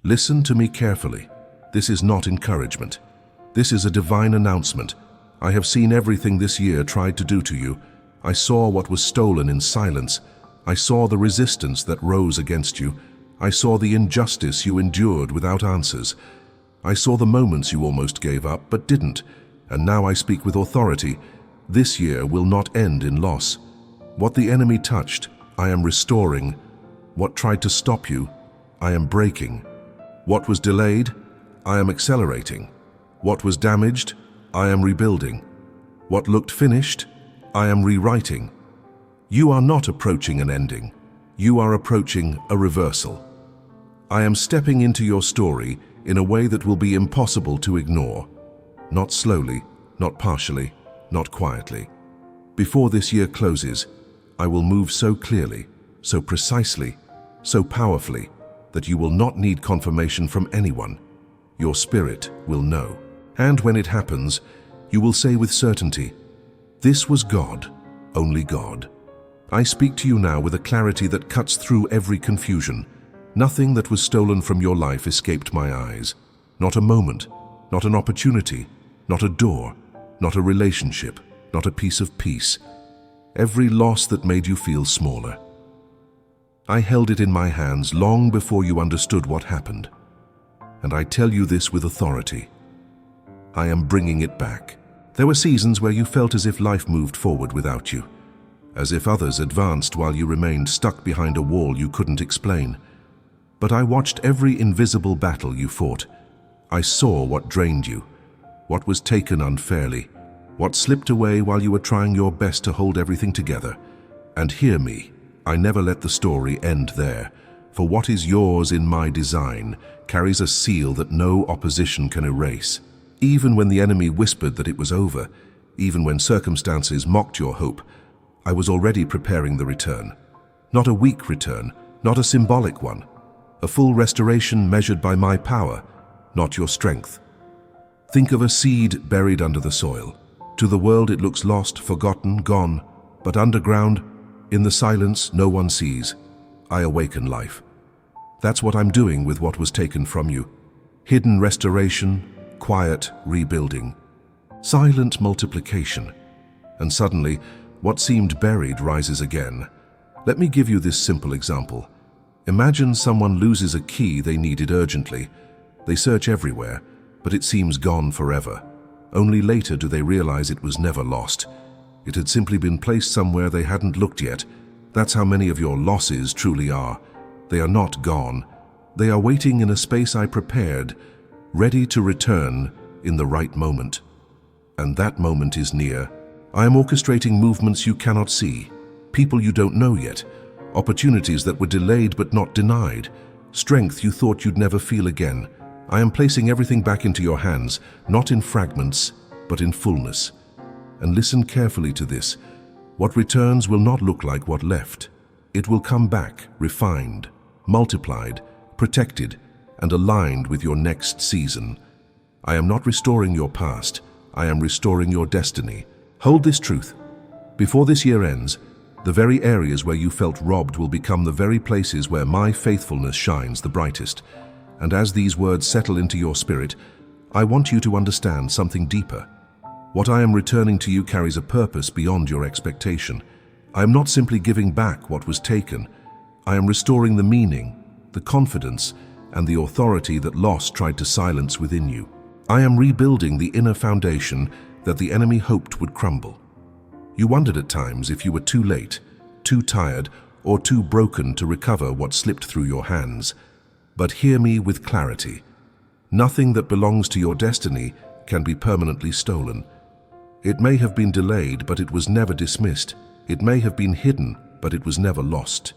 Listen to me carefully. This is not encouragement. This is a divine announcement. I have seen everything this year tried to do to you. I saw what was stolen in silence. I saw the resistance that rose against you. I saw the injustice you endured without answers. I saw the moments you almost gave up but didn't. And now I speak with authority. This year will not end in loss. What the enemy touched, I am restoring. What tried to stop you, I am breaking. What was delayed, I am accelerating. What was damaged, I am rebuilding. What looked finished, I am rewriting. You are not approaching an ending. You are approaching a reversal. I am stepping into your story in a way that will be impossible to ignore. Not slowly, not partially, not quietly. Before this year closes, I will move so clearly, so precisely, so powerfully, that you will not need confirmation from anyone. Your spirit will know. And when it happens, you will say with certainty, "This was God, only God." I speak to you now with a clarity that cuts through every confusion. Nothing that was stolen from your life escaped my eyes. Not a moment, not an opportunity, not a door, not a relationship, not a piece of peace. Every loss that made you feel smaller. I held it in my hands long before you understood what happened. And I tell you this with authority. I am bringing it back. There were seasons where you felt as if life moved forward without you, as if others advanced while you remained stuck behind a wall you couldn't explain. But I watched every invisible battle you fought. I saw what drained you, what was taken unfairly, what slipped away while you were trying your best to hold everything together. And hear me, I never let the story end there, for what is yours in my design carries a seal that no opposition can erase. Even when the enemy whispered that it was over, even when circumstances mocked your hope, I was already preparing the return. Not a weak return, not a symbolic one. A full restoration measured by my power, not your strength. Think of a seed buried under the soil. To the world it looks lost, forgotten, gone, but underground, in the silence no one sees, I awaken life. That's what I'm doing with what was taken from you. Hidden restoration, quiet rebuilding, silent multiplication. And suddenly, what seemed buried rises again. Let me give you this simple example. Imagine someone loses a key they needed urgently. They search everywhere, but it seems gone forever. Only later do they realize it was never lost. It had simply been placed somewhere they hadn't looked yet. That's how many of your losses truly are. They are not gone. They are waiting in a space I prepared, ready to return in the right moment. And that moment is near. I am orchestrating movements you cannot see, people you don't know yet, opportunities that were delayed but not denied, strength you thought you'd never feel again. I am placing everything back into your hands, not in fragments, but in fullness. And listen carefully to this. What returns will not look like what left. It will come back, refined, multiplied, protected, and aligned with your next season. I am not restoring your past. I am restoring your destiny. Hold this truth. Before this year ends, the very areas where you felt robbed will become the very places where my faithfulness shines the brightest. And as these words settle into your spirit, I want you to understand something deeper. What I am returning to you carries a purpose beyond your expectation. I am not simply giving back what was taken. I am restoring the meaning, the confidence, and the authority that loss tried to silence within you. I am rebuilding the inner foundation that the enemy hoped would crumble. You wondered at times if you were too late, too tired, or too broken to recover what slipped through your hands. But hear me with clarity. Nothing that belongs to your destiny can be permanently stolen. It may have been delayed, but it was never dismissed. It may have been hidden, but it was never lost.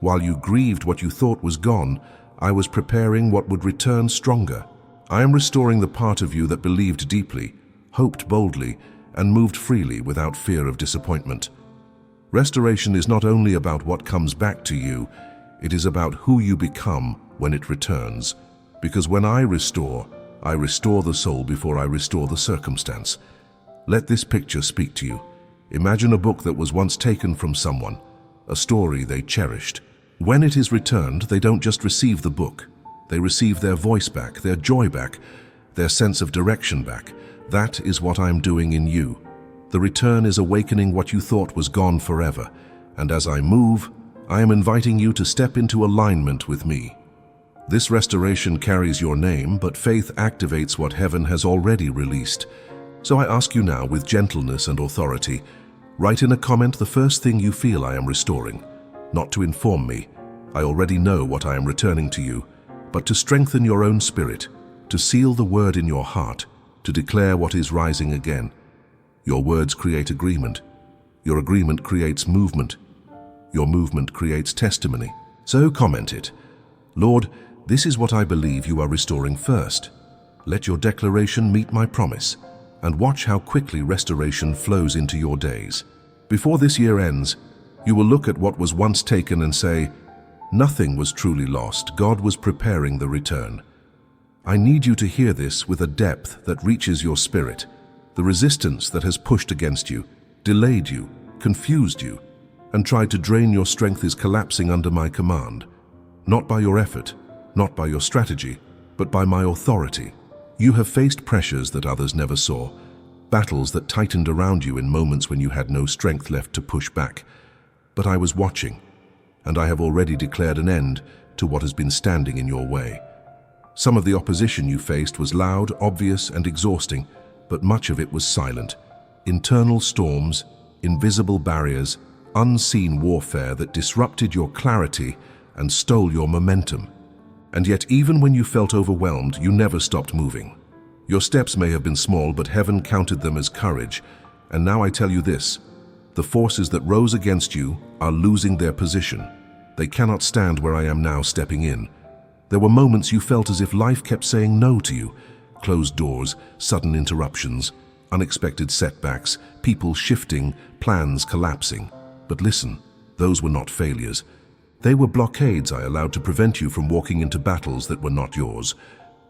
While you grieved what you thought was gone, I was preparing what would return stronger. I am restoring the part of you that believed deeply, hoped boldly, and moved freely without fear of disappointment. Restoration is not only about what comes back to you, it is about who you become when it returns. Because when I restore the soul before I restore the circumstance. Let this picture speak to you. Imagine a book that was once taken from someone, a story they cherished. When it is returned, they don't just receive the book, They receive their voice back, their joy back, their sense of direction back. That is what I am doing in you. The return is awakening what you thought was gone forever. And as I move, I am inviting you to step into alignment with me. This restoration carries your name, but faith activates what heaven has already released. So I ask you now, with gentleness and authority, write in a comment the first thing you feel I am restoring. Not to inform me, I already know what I am returning to you, but to strengthen your own spirit, to seal the word in your heart, to declare what is rising again. Your words create agreement. Your agreement creates movement. Your movement creates testimony. So comment it. Lord, this is what I believe you are restoring first. Let your declaration meet my promise, and watch how quickly restoration flows into your days. Before this year ends, you will look at what was once taken and say, nothing was truly lost. God was preparing the return. I need you to hear this with a depth that reaches your spirit. The resistance that has pushed against you, delayed you, confused you, and tried to drain your strength is collapsing under my command. Not by your effort, not by your strategy, but by my authority. You have faced pressures that others never saw, battles that tightened around you in moments when you had no strength left to push back. But I was watching, and I have already declared an end to what has been standing in your way. Some of the opposition you faced was loud, obvious, and exhausting, but much of it was silent. Internal storms, invisible barriers, unseen warfare that disrupted your clarity and stole your momentum. And yet, even when you felt overwhelmed, you never stopped moving. Your steps may have been small, but heaven counted them as courage. And now I tell you this, the forces that rose against you are losing their position. They cannot stand where I am now stepping in. There were moments you felt as if life kept saying no to you. Closed doors, sudden interruptions, unexpected setbacks, people shifting, plans collapsing. But listen, those were not failures. They were blockades I allowed to prevent you from walking into battles that were not yours.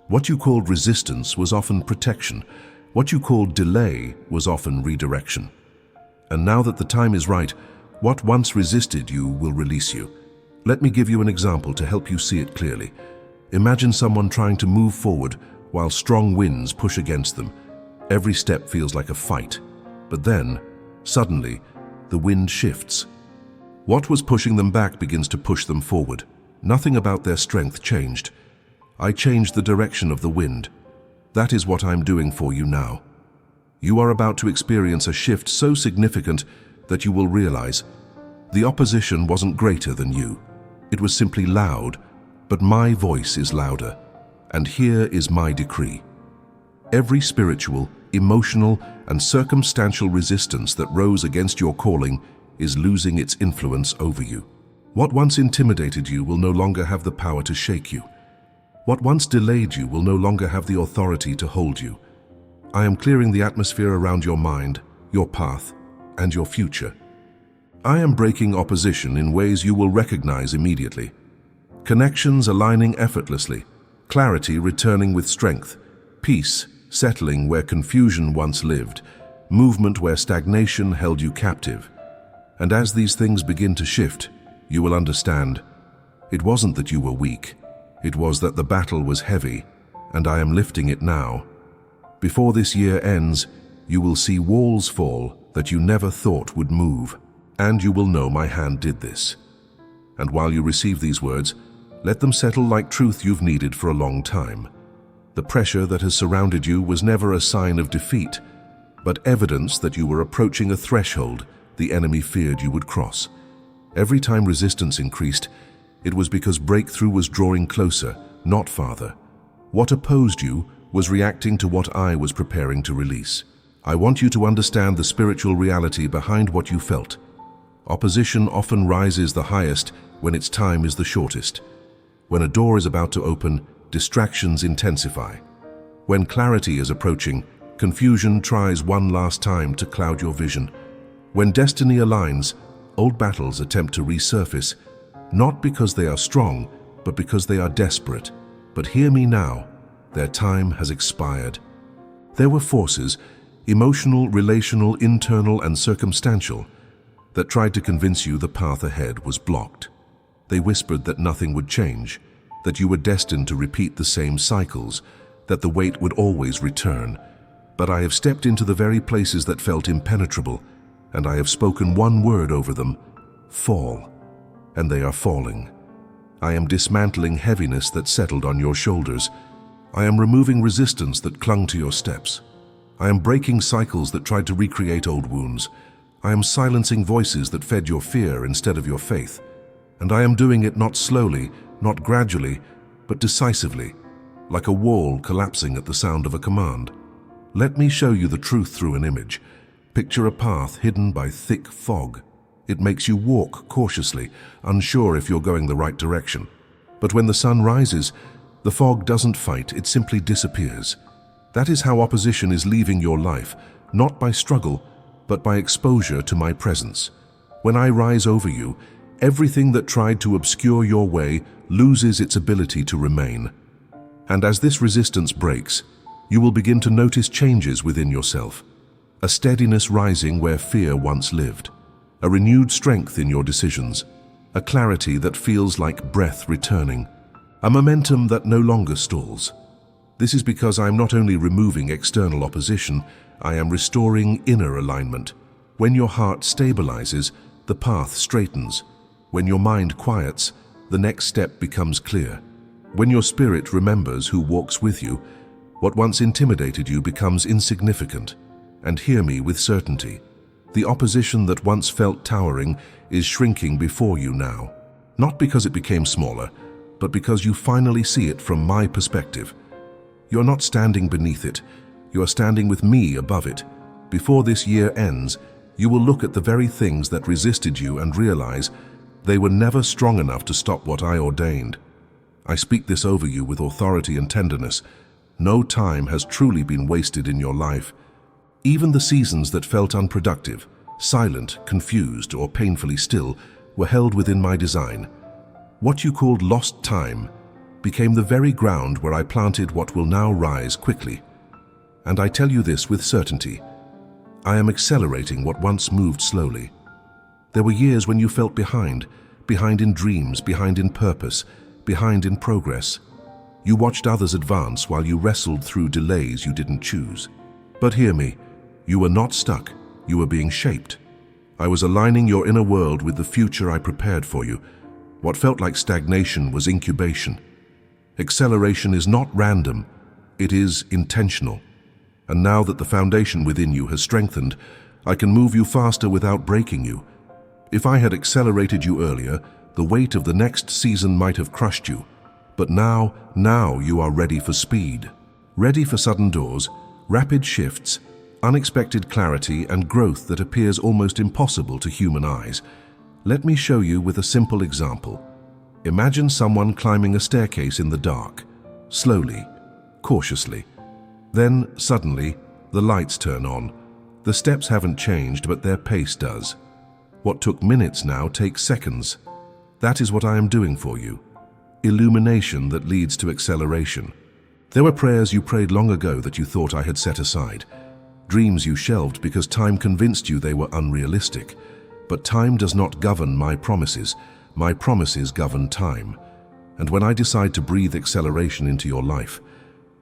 What you called resistance was often protection. What you called delay was often redirection. And now that the time is right, what once resisted you will release you. Let me give you an example to help you see it clearly. Imagine someone trying to move forward while strong winds push against them. Every step feels like a fight. But then, suddenly, the wind shifts. What was pushing them back begins to push them forward. Nothing about their strength changed. I changed the direction of the wind. That is what I'm doing for you now. You are about to experience a shift so significant that you will realize the opposition wasn't greater than you. It was simply loud, but my voice is louder. And here is my decree. Every spiritual, emotional, and circumstantial resistance that rose against your calling is losing its influence over you. What once intimidated you will no longer have the power to shake you. What once delayed you will no longer have the authority to hold you. I am clearing the atmosphere around your mind, your path, and your future. I am breaking opposition in ways you will recognize immediately. Connections aligning effortlessly, clarity returning with strength, peace settling where confusion once lived, movement where stagnation held you captive. And as these things begin to shift, you will understand, it wasn't that you were weak, it was that the battle was heavy, and I am lifting it now. Before this year ends, you will see walls fall that you never thought would move, and you will know my hand did this. And while you receive these words, let them settle like truth you've needed for a long time. The pressure that has surrounded you was never a sign of defeat, but evidence that you were approaching a threshold the enemy feared you would cross. Every time resistance increased, it was because breakthrough was drawing closer, not farther. What opposed you was reacting to what I was preparing to release. I want you to understand the spiritual reality behind what you felt. Opposition often rises the highest when its time is the shortest. When a door is about to open, distractions intensify. When clarity is approaching, confusion tries one last time to cloud your vision. When destiny aligns, old battles attempt to resurface, not because they are strong, but because they are desperate. But hear me now, their time has expired. There were forces, emotional, relational, internal, and circumstantial, that tried to convince you the path ahead was blocked. They whispered that nothing would change, that you were destined to repeat the same cycles, that the weight would always return. But I have stepped into the very places that felt impenetrable, and I have spoken one word over them: fall. And they are falling. I am dismantling heaviness that settled on your shoulders. I am removing resistance that clung to your steps. I am breaking cycles that tried to recreate old wounds. I am silencing voices that fed your fear instead of your faith. And I am doing it not slowly, not gradually, but decisively, like a wall collapsing at the sound of a command. Let me show you the truth through an image. Picture a path hidden by thick fog. It makes you walk cautiously, unsure if you're going the right direction. But when the sun rises, the fog doesn't fight, it simply disappears. That is how opposition is leaving your life, not by struggle, but by exposure to my presence. When I rise over you, everything that tried to obscure your way loses its ability to remain. And as this resistance breaks, you will begin to notice changes within yourself. A steadiness rising where fear once lived. A renewed strength in your decisions. A clarity that feels like breath returning. A momentum that no longer stalls. This is because I am not only removing external opposition, I am restoring inner alignment. When your heart stabilizes, the path straightens. When your mind quiets, the next step becomes clear. When your spirit remembers who walks with you, what once intimidated you becomes insignificant. And hear me with certainty. The opposition that once felt towering is shrinking before you now. Not because it became smaller, but because you finally see it from my perspective. You're not standing beneath it. You are standing with me above it. Before this year ends, you will look at the very things that resisted you and realize they were never strong enough to stop what I ordained. I speak this over you with authority and tenderness. No time has truly been wasted in your life. Even the seasons that felt unproductive, silent, confused, or painfully still were held within my design. What you called lost time became the very ground where I planted what will now rise quickly. And I tell you this with certainty. I am accelerating what once moved slowly. There were years when you felt behind in dreams, behind in purpose, behind in progress. You watched others advance while you wrestled through delays you didn't choose. But hear me, you were not stuck, you were being shaped. I was aligning your inner world with the future I prepared for you. What felt like stagnation was incubation. Acceleration is not random, it is intentional. And now that the foundation within you has strengthened, I can move you faster without breaking you. If I had accelerated you earlier, the weight of the next season might have crushed you. But now you are ready for speed. Ready for sudden doors, rapid shifts, unexpected clarity, and growth that appears almost impossible to human eyes. Let me show you with a simple example. Imagine someone climbing a staircase in the dark, slowly, cautiously. Then, suddenly, the lights turn on. The steps haven't changed, but their pace does. What took minutes now takes seconds. That is what I am doing for you. Illumination that leads to acceleration. There were prayers you prayed long ago that you thought I had set aside. Dreams you shelved because time convinced you they were unrealistic. But time does not govern my promises. My promises govern time. And when I decide to breathe acceleration into your life,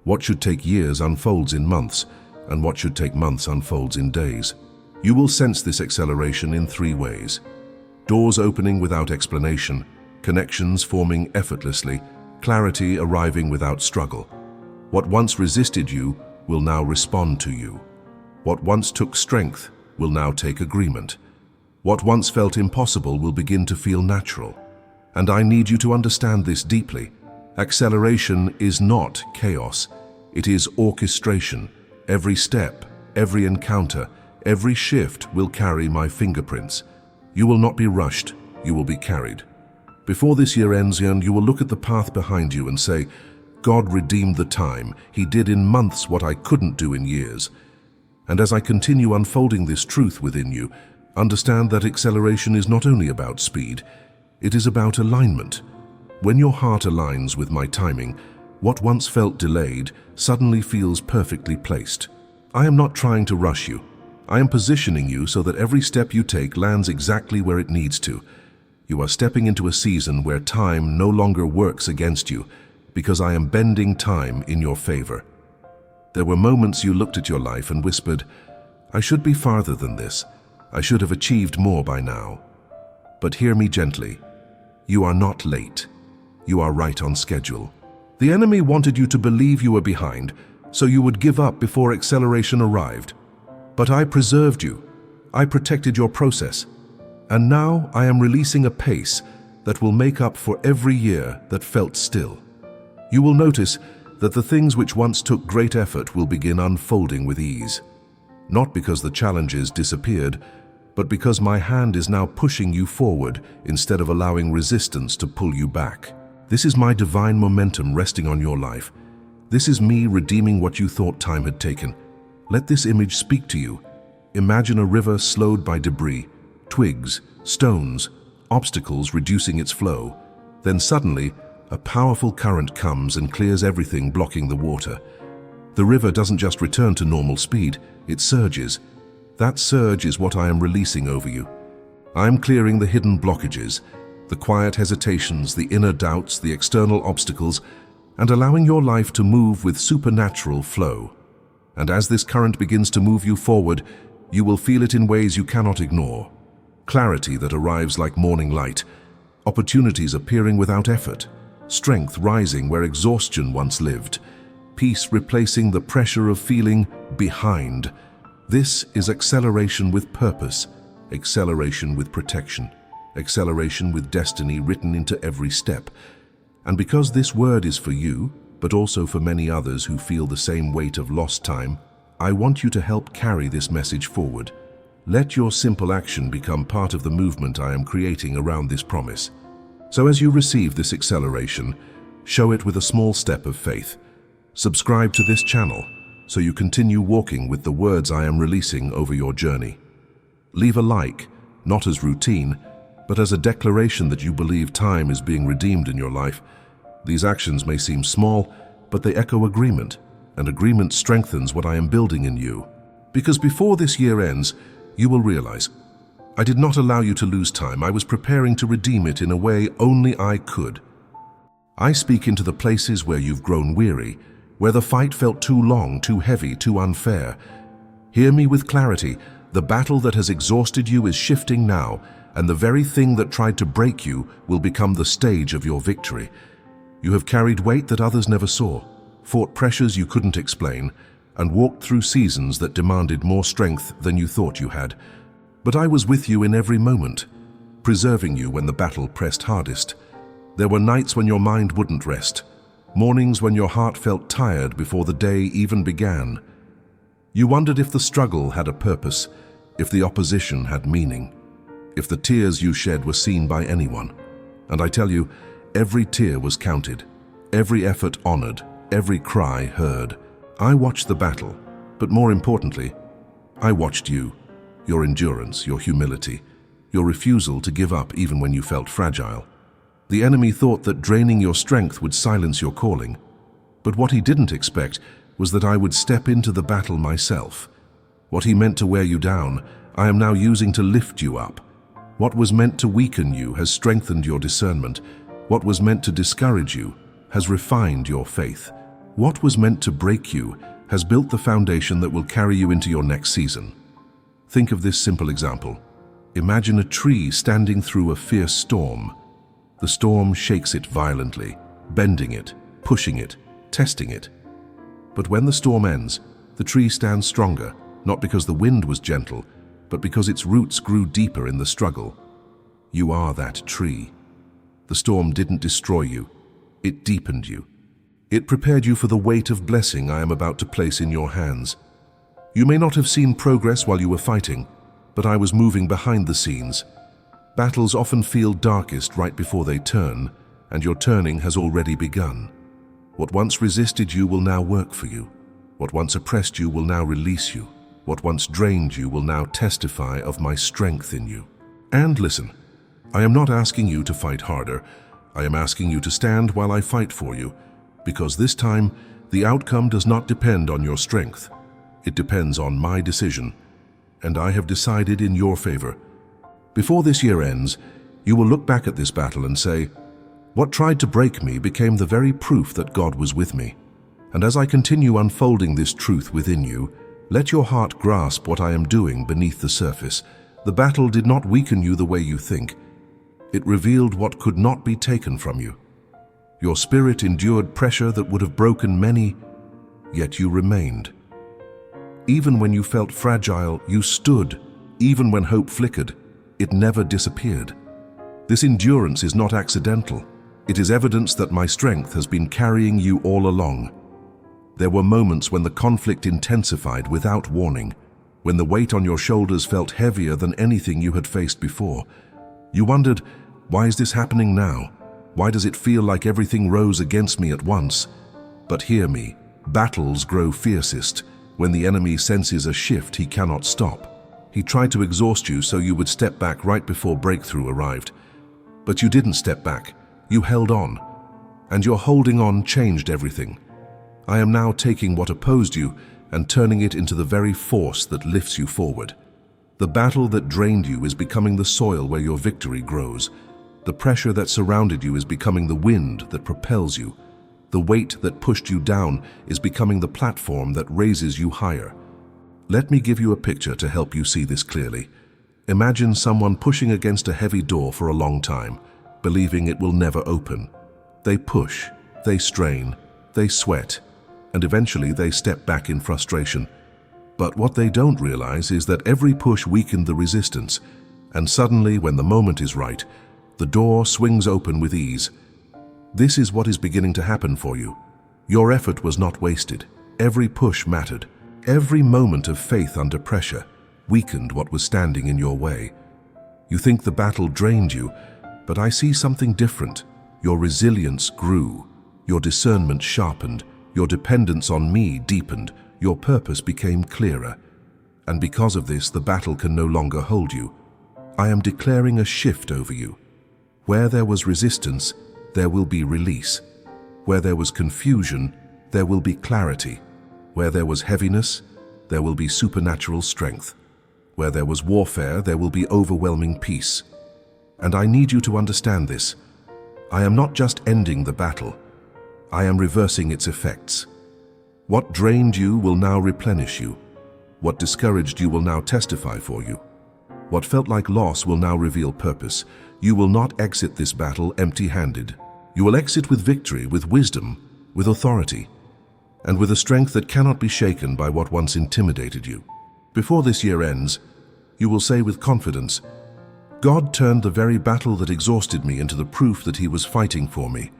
what should take years unfolds in months, and what should take months unfolds in days. You will sense this acceleration in 3 ways. Doors opening without explanation, connections forming effortlessly, clarity arriving without struggle. What once resisted you will now respond to you. What once took strength will now take agreement. What once felt impossible will begin to feel natural. And I need you to understand this deeply. Acceleration is not chaos. It is orchestration. Every step, every encounter, every shift will carry my fingerprints. You will not be rushed, you will be carried. Before this year ends, you will look at the path behind you and say, God redeemed the time. He did in months what I couldn't do in years. And as I continue unfolding this truth within you, understand that acceleration is not only about speed, it is about alignment. When your heart aligns with my timing, what once felt delayed suddenly feels perfectly placed. I am not trying to rush you. I am positioning you so that every step you take lands exactly where it needs to. You are stepping into a season where time no longer works against you, because I am bending time in your favor. There were moments you looked at your life and whispered, "I should be farther than this. I should have achieved more by now." But hear me gently. You are not late. You are right on schedule. The enemy wanted you to believe you were behind, so you would give up before acceleration arrived. But I preserved you. I protected your process. And now I am releasing a pace that will make up for every year that felt still. You will notice that the things which once took great effort will begin unfolding with ease. Not because the challenges disappeared, but because my hand is now pushing you forward instead of allowing resistance to pull you back. This is my divine momentum resting on your life. This is me redeeming what you thought time had taken. Let this image speak to you. Imagine a river slowed by debris, twigs, stones, obstacles reducing its flow. Then suddenly, a powerful current comes and clears everything blocking the water. The river doesn't just return to normal speed, it surges. That surge is what I am releasing over you. I am clearing the hidden blockages, the quiet hesitations, the inner doubts, the external obstacles, and allowing your life to move with supernatural flow. And as this current begins to move you forward, you will feel it in ways you cannot ignore. Clarity that arrives like morning light, opportunities appearing without effort, strength rising where exhaustion once lived, peace replacing the pressure of feeling behind. This is acceleration with purpose, acceleration with protection, acceleration with destiny written into every step. And because this word is for you, but also for many others who feel the same weight of lost time, I want you to help carry this message forward. Let your simple action become part of the movement I am creating around this promise. So as you receive this acceleration, show it with a small step of faith. Subscribe to this channel so you continue walking with the words I am releasing over your journey. Leave a like, not as routine, but as a declaration that you believe time is being redeemed in your life. These actions may seem small, but they echo agreement, and agreement strengthens what I am building in you. Because before this year ends, you will realize, I did not allow you to lose time. I was preparing to redeem it in a way only I could. I speak into the places where you've grown weary, where the fight felt too long, too heavy, too unfair. Hear me with clarity. The battle that has exhausted you is shifting now, and the very thing that tried to break you will become the stage of your victory. You have carried weight that others never saw, fought pressures you couldn't explain, and walked through seasons that demanded more strength than you thought you had. But I was with you in every moment, preserving you when the battle pressed hardest. There were nights when your mind wouldn't rest, mornings when your heart felt tired before the day even began. You wondered if the struggle had a purpose, if the opposition had meaning, if the tears you shed were seen by anyone. And I tell you, every tear was counted, every effort honored, every cry heard. I watched the battle, but more importantly, I watched you, your endurance, your humility, your refusal to give up even when you felt fragile. The enemy thought that draining your strength would silence your calling, but what he didn't expect was that I would step into the battle myself. What he meant to wear you down, I am now using to lift you up. What was meant to weaken you has strengthened your discernment. What was meant to discourage you has refined your faith. What was meant to break you has built the foundation that will carry you into your next season. Think of this simple example. Imagine a tree standing through a fierce storm. The storm shakes it violently, bending it, pushing it, testing it. But when the storm ends, the tree stands stronger, not because the wind was gentle, but because its roots grew deeper in the struggle. You are that tree. The storm didn't destroy you, it deepened you. It prepared you for the weight of blessing I am about to place in your hands. You may not have seen progress while you were fighting, but I was moving behind the scenes. Battles often feel darkest right before they turn, and your turning has already begun. What once resisted you will now work for you. What once oppressed you will now release you. What once drained you will now testify of my strength in you. And listen, I am not asking you to fight harder. I am asking you to stand while I fight for you, because this time, the outcome does not depend on your strength. It depends on my decision, and I have decided in your favor. Before this year ends, You will look back at this battle and say, "What tried to break me became the very proof that God was with me." And as I continue unfolding this truth within you, let your heart grasp what I am doing beneath the surface. The battle did not weaken you the way you think. It revealed what could not be taken from you. Your spirit endured pressure that would have broken many, yet you remained. Even when you felt fragile, you stood. Even when hope flickered, it never disappeared. This endurance is not accidental. It is evidence that my strength has been carrying you all along. There were moments when the conflict intensified without warning, when the weight on your shoulders felt heavier than anything you had faced before. You wondered, why is this happening now? Why does it feel like everything rose against me at once? But hear me, battles grow fiercest when the enemy senses a shift he cannot stop. He tried to exhaust you so you would step back right before breakthrough arrived. But you didn't step back, you held on. And your holding on changed everything. I am now taking what opposed you and turning it into the very force that lifts you forward. The battle that drained you is becoming the soil where your victory grows. The pressure that surrounded you is becoming the wind that propels you. The weight that pushed you down is becoming the platform that raises you higher. Let me give you a picture to help you see this clearly. Imagine someone pushing against a heavy door for a long time, believing it will never open. They push, they strain, they sweat, and eventually they step back in frustration. But what they don't realize is that every push weakened the resistance, and suddenly, when the moment is right, the door swings open with ease. This is what is beginning to happen for you. Your effort was not wasted. Every push mattered. Every moment of faith under pressure weakened what was standing in your way. You think the battle drained you, but I see something different. Your resilience grew. Your discernment sharpened. Your dependence on me deepened. Your purpose became clearer. And because of this, the battle can no longer hold you. I am declaring a shift over you. Where there was resistance, there will be release. Where there was confusion, there will be clarity. Where there was heaviness, there will be supernatural strength. Where there was warfare, there will be overwhelming peace. And I need you to understand this. I am not just ending the battle. I am reversing its effects. What drained you will now replenish you. What discouraged you will now testify for you. What felt like loss will now reveal purpose. You will not exit this battle empty-handed. You will exit with victory, with wisdom, with authority, and with a strength that cannot be shaken by what once intimidated you. Before this year ends, you will say with confidence, "God turned the very battle that exhausted me into the proof that He was fighting for me."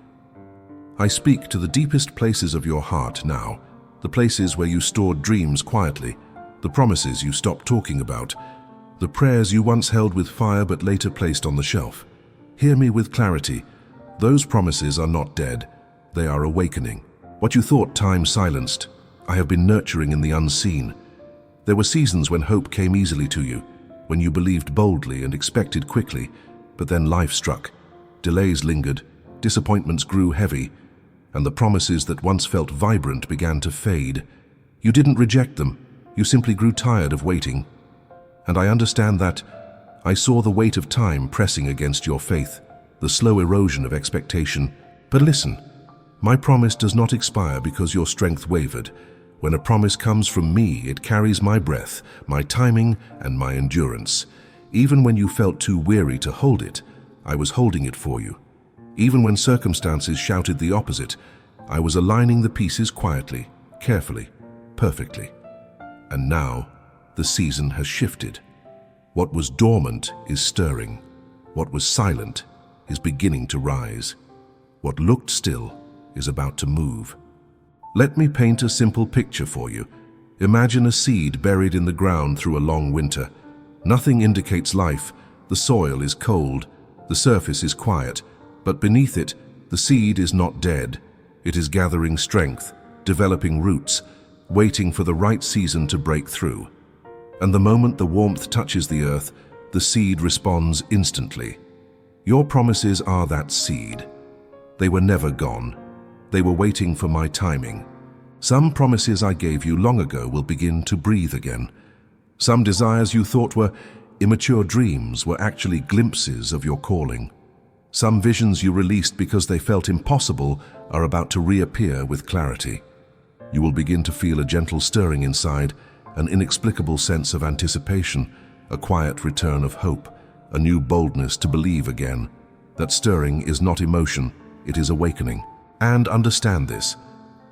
I speak to the deepest places of your heart now, the places where you stored dreams quietly, the promises you stopped talking about, the prayers you once held with fire but later placed on the shelf. Hear me with clarity. Those promises are not dead. They are awakening. What you thought time silenced, I have been nurturing in the unseen. There were seasons when hope came easily to you, when you believed boldly and expected quickly, but then life struck. Delays lingered, disappointments grew heavy, and the promises that once felt vibrant began to fade. You didn't reject them, you simply grew tired of waiting. And I understand that. I saw the weight of time pressing against your faith, the slow erosion of expectation. But listen, my promise does not expire because your strength wavered. When a promise comes from me, it carries my breath, my timing, and my endurance. Even when you felt too weary to hold it, I was holding it for you. Even when circumstances shouted the opposite, I was aligning the pieces quietly, carefully, perfectly. And now, the season has shifted. What was dormant is stirring. What was silent is beginning to rise. What looked still is about to move. Let me paint a simple picture for you. Imagine a seed buried in the ground through a long winter. Nothing indicates life. The soil is cold. The surface is quiet. But beneath it, the seed is not dead. It is gathering strength, developing roots, waiting for the right season to break through. And the moment the warmth touches the earth, the seed responds instantly. Your promises are that seed. They were never gone. They were waiting for my timing. Some promises I gave you long ago will begin to breathe again. Some desires you thought were Immature dreams were actually glimpses of your calling. Some visions you released because they felt impossible are about to reappear with clarity. You will begin to feel a gentle stirring inside, an inexplicable sense of anticipation, a quiet return of hope, a new boldness to believe again. That stirring is not emotion, it is awakening. And understand this,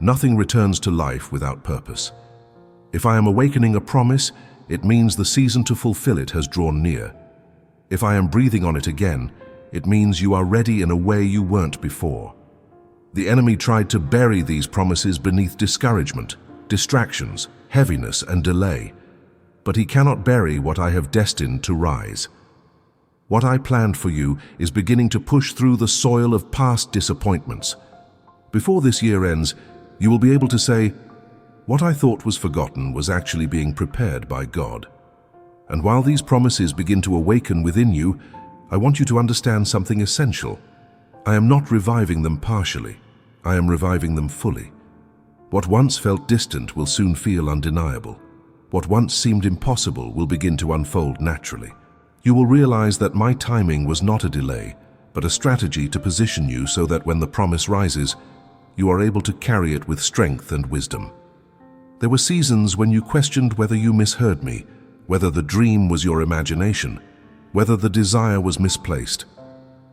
nothing returns to life without purpose. If I am awakening a promise, it means the season to fulfill it has drawn near. If I am breathing on it again, it means you are ready in a way you weren't before. The enemy tried to bury these promises beneath discouragement, distractions, heaviness, and delay. But he cannot bury what I have destined to rise. What I planned for you is beginning to push through the soil of past disappointments. Before this year ends, you will be able to say, what I thought was forgotten was actually being prepared by God. And while these promises begin to awaken within you, I want you to understand something essential. I am not reviving them partially. I am reviving them fully. What once felt distant will soon feel undeniable. What once seemed impossible will begin to unfold naturally. You will realize that my timing was not a delay, but a strategy to position you so that when the promise rises, you are able to carry it with strength and wisdom. There were seasons when you questioned whether you misheard me, whether the dream was your imagination, whether the desire was misplaced.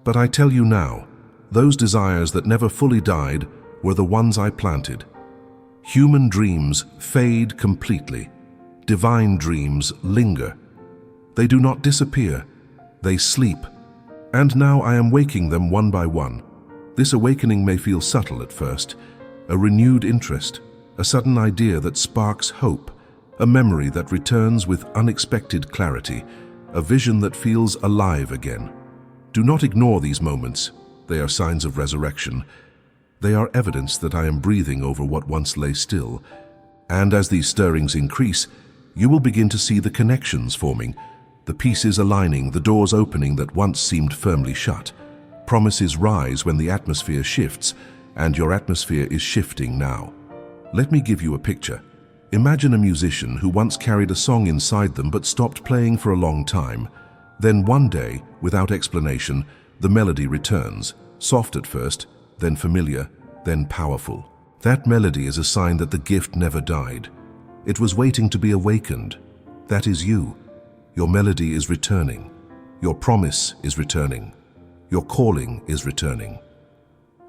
But I tell you now, those desires that never fully died were the ones I planted. Human dreams fade completely. Divine dreams linger. They do not disappear. They sleep. And now I am waking them one by one. This awakening may feel subtle at first, a renewed interest, a sudden idea that sparks hope, a memory that returns with unexpected clarity, a vision that feels alive again. Do not ignore these moments. They are signs of resurrection. They are evidence that I am breathing over what once lay still. And as these stirrings increase, you will begin to see the connections forming, the pieces aligning, the doors opening that once seemed firmly shut. Promises rise when the atmosphere shifts, and your atmosphere is shifting now. Let me give you a picture. Imagine a musician who once carried a song inside them but stopped playing for a long time. Then one day, without explanation, the melody returns, soft at first, then familiar, then powerful. That melody is a sign that the gift never died. It was waiting to be awakened. That is you. Your melody is returning. Your promise is returning. Your calling is returning.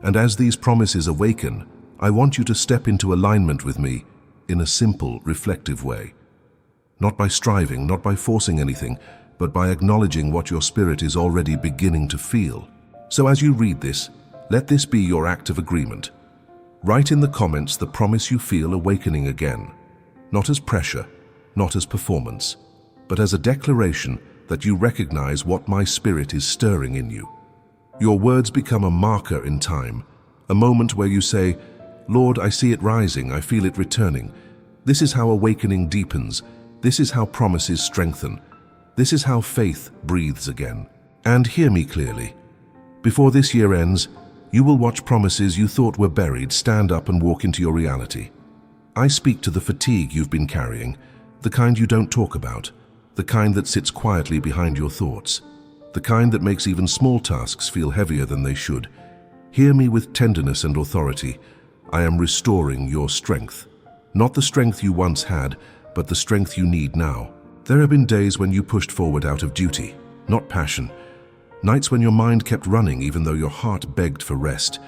And as these promises awaken, I want you to step into alignment with me in a simple, reflective way. Not by striving, not by forcing anything, but by acknowledging what your spirit is already beginning to feel. So as you read this, let this be your act of agreement. Write in the comments the promise you feel awakening again, not as pressure, not as performance, but as a declaration that you recognize what my spirit is stirring in you. Your words become a marker in time, a moment where you say, Lord, I see it rising, I feel it returning. This is how awakening deepens. This is how promises strengthen. This is how faith breathes again. And hear me clearly. Before this year ends, you will watch promises you thought were buried stand up and walk into your reality. I speak to the fatigue you've been carrying, the kind you don't talk about, the kind that sits quietly behind your thoughts, the kind that makes even small tasks feel heavier than they should. Hear me with tenderness and authority. I am restoring your strength. Not the strength you once had, but the strength you need now. There have been days when you pushed forward out of duty, not passion. Nights when your mind kept running even though your heart begged for rest.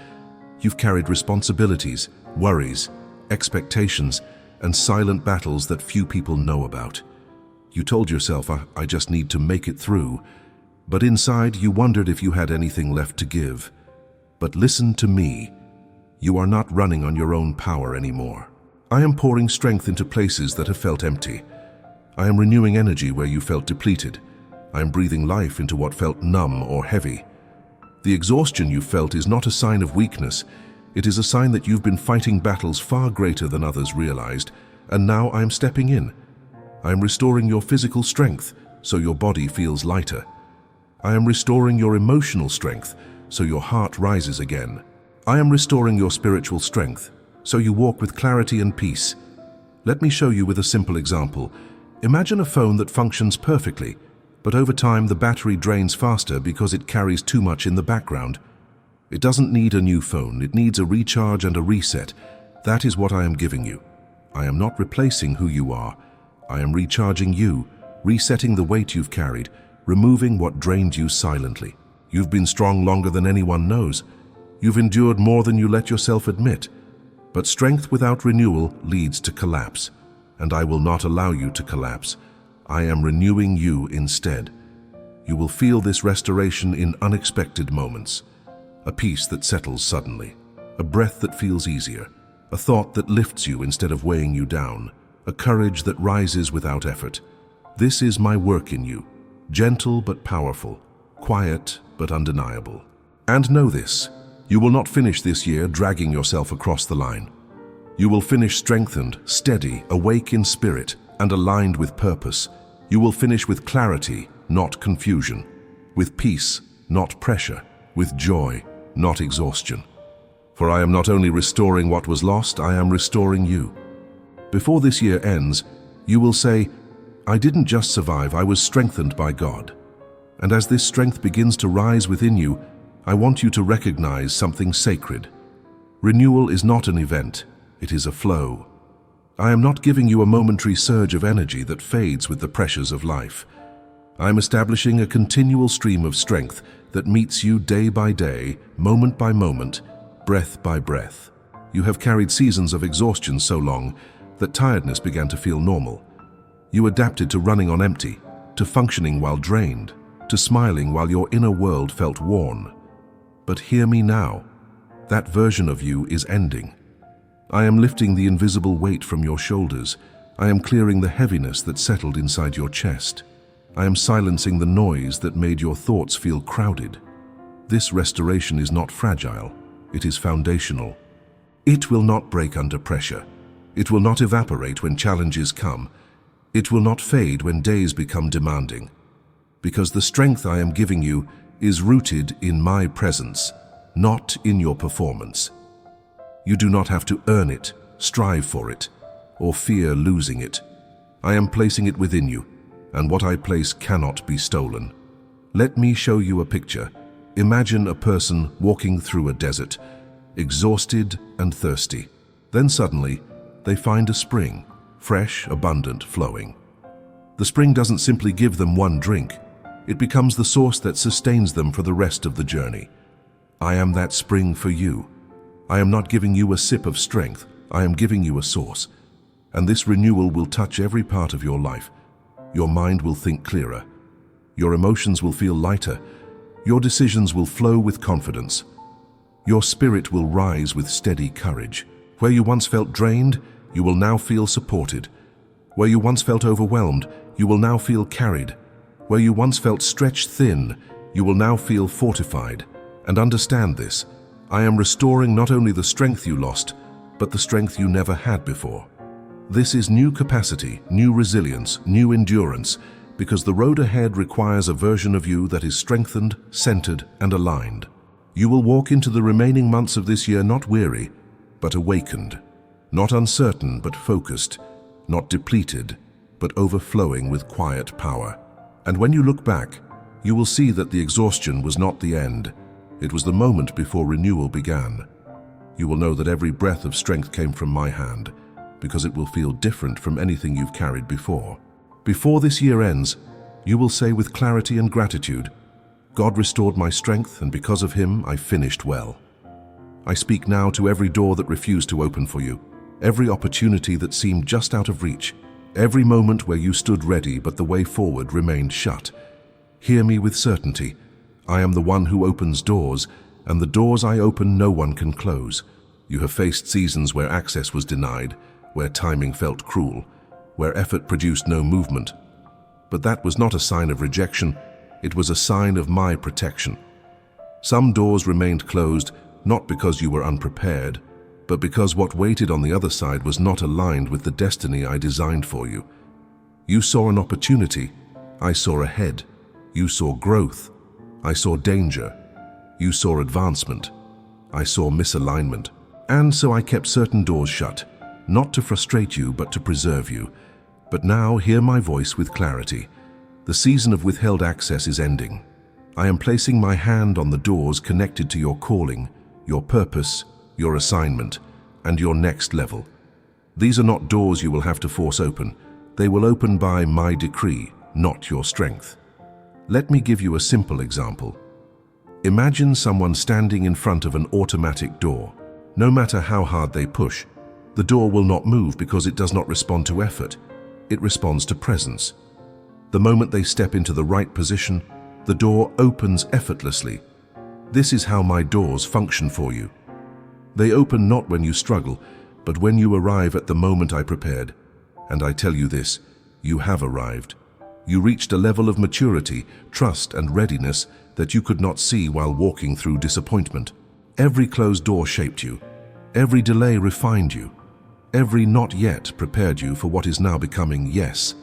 You've carried responsibilities, worries, expectations, and silent battles that few people know about. You told yourself, I just need to make it through. But inside, you wondered if you had anything left to give. But listen to me. You are not running on your own power anymore. I am pouring strength into places that have felt empty. I am renewing energy where you felt depleted. I am breathing life into what felt numb or heavy. The exhaustion you felt is not a sign of weakness. It is a sign that you've been fighting battles far greater than others realized, and now I am stepping in. I am restoring your physical strength, so your body feels lighter. I am restoring your emotional strength, so your heart rises again. I am restoring your spiritual strength, so you walk with clarity and peace. Let me show you with a simple example. Imagine a phone that functions perfectly, But over time, the battery drains faster because it carries too much in the background. It doesn't need a new phone, it needs a recharge and a reset. That is what I am giving you. I am not replacing who you are. I am recharging you, resetting the weight you've carried, removing what drained you silently. You've been strong longer than anyone knows. You've endured more than you let yourself admit. But strength without renewal leads to collapse, and I will not allow you to collapse. I am renewing you instead. You will feel this restoration in unexpected moments. A peace that settles suddenly, a breath that feels easier, a thought that lifts you instead of weighing you down, a courage that rises without effort. This is my work in you, gentle but powerful, quiet but undeniable. And know this, you will not finish this year dragging yourself across the line. You will finish strengthened, steady, awake in spirit, and aligned with purpose. You will finish with clarity, not confusion, with peace, not pressure, with joy, not exhaustion. For I am not only restoring what was lost, I am restoring you. Before this year ends, you will say, I didn't just survive, I was strengthened by God. And as this strength begins to rise within you, I want you to recognize something sacred. Renewal is not an event, it is a flow. I am not giving you a momentary surge of energy that fades with the pressures of life. I am establishing a continual stream of strength that meets you day by day, moment by moment, breath by breath. You have carried seasons of exhaustion so long that tiredness began to feel normal. You adapted to running on empty, to functioning while drained, to smiling while your inner world felt worn. But hear me now. That version of you is ending. I am lifting the invisible weight from your shoulders. I am clearing the heaviness that settled inside your chest. I am silencing the noise that made your thoughts feel crowded. This restoration is not fragile, it is foundational. It will not break under pressure. It will not evaporate when challenges come. It will not fade when days become demanding. Because the strength I am giving you is rooted in my presence, not in your performance. You do not have to earn it, strive for it, or fear losing it. I am placing it within you, and what I place cannot be stolen. Let me show you a picture. Imagine a person walking through a desert, exhausted and thirsty. Then suddenly, they find a spring, fresh, abundant, flowing. The spring doesn't simply give them one drink. It becomes the source that sustains them for the rest of the journey. I am that spring for you. I am not giving you a sip of strength, I am giving you a source. And this renewal will touch every part of your life. Your mind will think clearer. Your emotions will feel lighter. Your decisions will flow with confidence. Your spirit will rise with steady courage. Where you once felt drained, you will now feel supported. Where you once felt overwhelmed, you will now feel carried. Where you once felt stretched thin, you will now feel fortified. And understand this. I am restoring not only the strength you lost, but the strength you never had before. This is new capacity, new resilience, new endurance, because the road ahead requires a version of you that is strengthened, centered, and aligned. You will walk into the remaining months of this year not weary, but awakened, not uncertain, but focused, not depleted, but overflowing with quiet power. And when you look back, you will see that the exhaustion was not the end. It was the moment before renewal began. You will know that every breath of strength came from my hand, because it will feel different from anything you've carried before. Before this year ends, you will say with clarity and gratitude, God restored my strength, and because of him, I finished well. I speak now to every door that refused to open for you, every opportunity that seemed just out of reach, every moment where you stood ready but the way forward remained shut. Hear me with certainty. I am the one who opens doors, and the doors I open no one can close. You have faced seasons where access was denied, where timing felt cruel, where effort produced no movement. But that was not a sign of rejection, it was a sign of my protection. Some doors remained closed, not because you were unprepared, but because what waited on the other side was not aligned with the destiny I designed for you. You saw an opportunity, I saw ahead. You saw growth, I saw danger. You saw advancement, I saw misalignment. And so I kept certain doors shut, not to frustrate you, but to preserve you. But now hear my voice with clarity. The season of withheld access is ending. I am placing my hand on the doors connected to your calling, your purpose, your assignment, and your next level. These are not doors you will have to force open. They will open by my decree, not your strength. Let me give you a simple example. Imagine someone standing in front of an automatic door. No matter how hard they push, the door will not move because it does not respond to effort. It responds to presence. The moment they step into the right position, the door opens effortlessly. This is how my doors function for you. They open not when you struggle, but when you arrive at the moment I prepared. And I tell you this, you have arrived. You reached a level of maturity, trust, and readiness that you could not see while walking through disappointment. Every closed door shaped you. Every delay refined you. Every not yet prepared you for what is now becoming yes.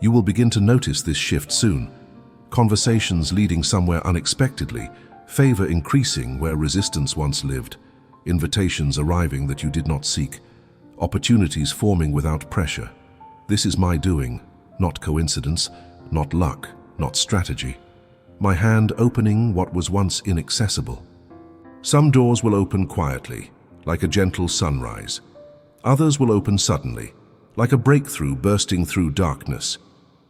You will begin to notice this shift soon. Conversations leading somewhere unexpectedly, favor increasing where resistance once lived, invitations arriving that you did not seek, opportunities forming without pressure. This is my doing, not coincidence, not luck, not strategy. My hand opening what was once inaccessible. Some doors will open quietly, like a gentle sunrise. Others will open suddenly, like a breakthrough bursting through darkness.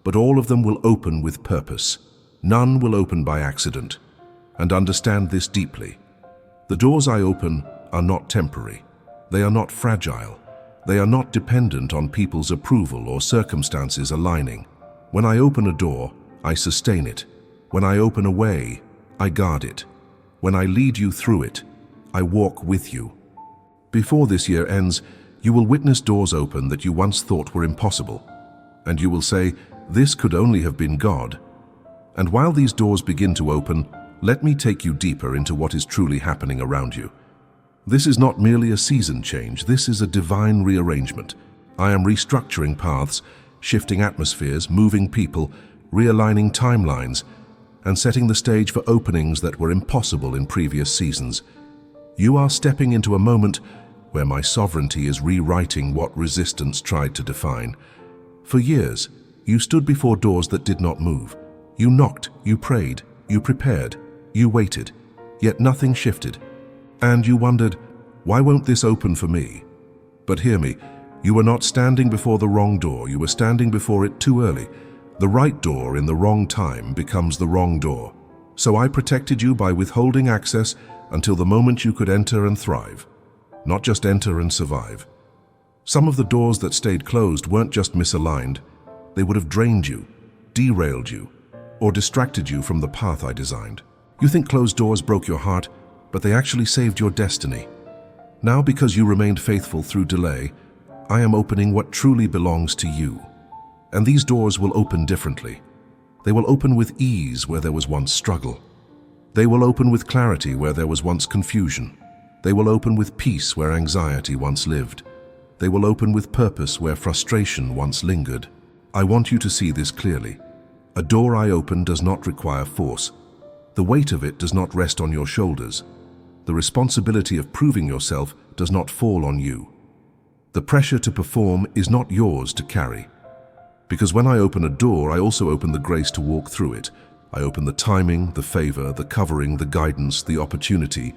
But all of them will open with purpose. None will open by accident. And understand this deeply. The doors I open are not temporary. They are not fragile. They are not dependent on people's approval or circumstances aligning. When I open a door, I sustain it. When I open a way, I guard it. When I lead you through it, I walk with you. Before this year ends, you will witness doors open that you once thought were impossible. And you will say, this could only have been God. And while these doors begin to open, let me take you deeper into what is truly happening around you. This is not merely a season change, this is a divine rearrangement. I am restructuring paths, shifting atmospheres, moving people, realigning timelines, and setting the stage for openings that were impossible in previous seasons. You are stepping into a moment where my sovereignty is rewriting what resistance tried to define. For years, you stood before doors that did not move. You knocked, you prayed, you prepared, you waited, yet nothing shifted. And you wondered, why won't this open for me? But hear me, you were not standing before the wrong door, you were standing before it too early. The right door in the wrong time becomes the wrong door. So I protected you by withholding access until the moment you could enter and thrive. Not just enter and survive. Some of the doors that stayed closed weren't just misaligned. They would have drained you, derailed you, or distracted you from the path I designed. You think closed doors broke your heart, but they actually saved your destiny. Now, because you remained faithful through delay, I am opening what truly belongs to you. And these doors will open differently. They will open with ease where there was once struggle. They will open with clarity where there was once confusion. They will open with peace where anxiety once lived. They will open with purpose where frustration once lingered. I want you to see this clearly. A door I open does not require force. The weight of it does not rest on your shoulders. The responsibility of proving yourself does not fall on you. The pressure to perform is not yours to carry. Because when I open a door, I also open the grace to walk through it. I open the timing, the favor, the covering, the guidance, the opportunity.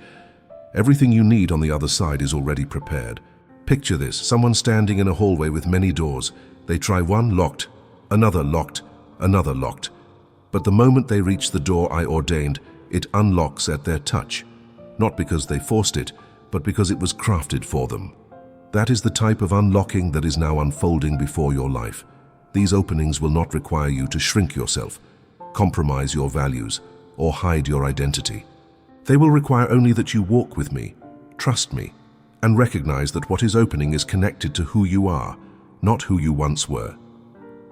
Everything you need on the other side is already prepared. Picture this, someone standing in a hallway with many doors. They try one, locked, another locked, another locked. But the moment they reach the door I ordained, it unlocks at their touch. Not because they forced it, but because it was crafted for them. That is the type of unlocking that is now unfolding before your life. These openings will not require you to shrink yourself, compromise your values, or hide your identity. They will require only that you walk with me, trust me, and recognize that what is opening is connected to who you are, not who you once were.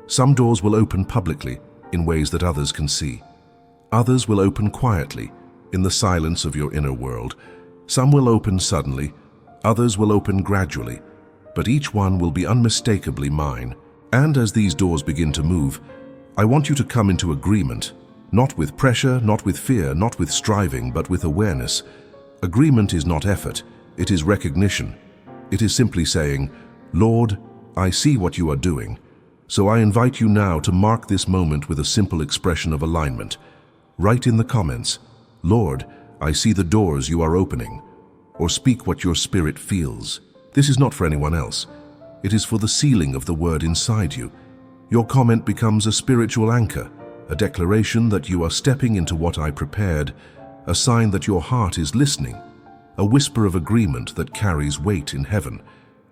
Some doors will open publicly in ways that others can see. Others will open quietly, in the silence of your inner world. Some will open suddenly, others will open gradually, but each one will be unmistakably mine. And as these doors begin to move, I want you to come into agreement, not with pressure, not with fear, not with striving, but with awareness. Agreement is not effort, it is recognition. It is simply saying, Lord, I see what you are doing, So I invite you now to mark this moment with a simple expression of alignment. Write in the comments, "Lord, I see the doors you are opening," or speak what your spirit feels. This is not for anyone else. It is for the sealing of the word inside you. Your comment becomes a spiritual anchor, a declaration that you are stepping into what I prepared, a sign that your heart is listening, a whisper of agreement that carries weight in heaven.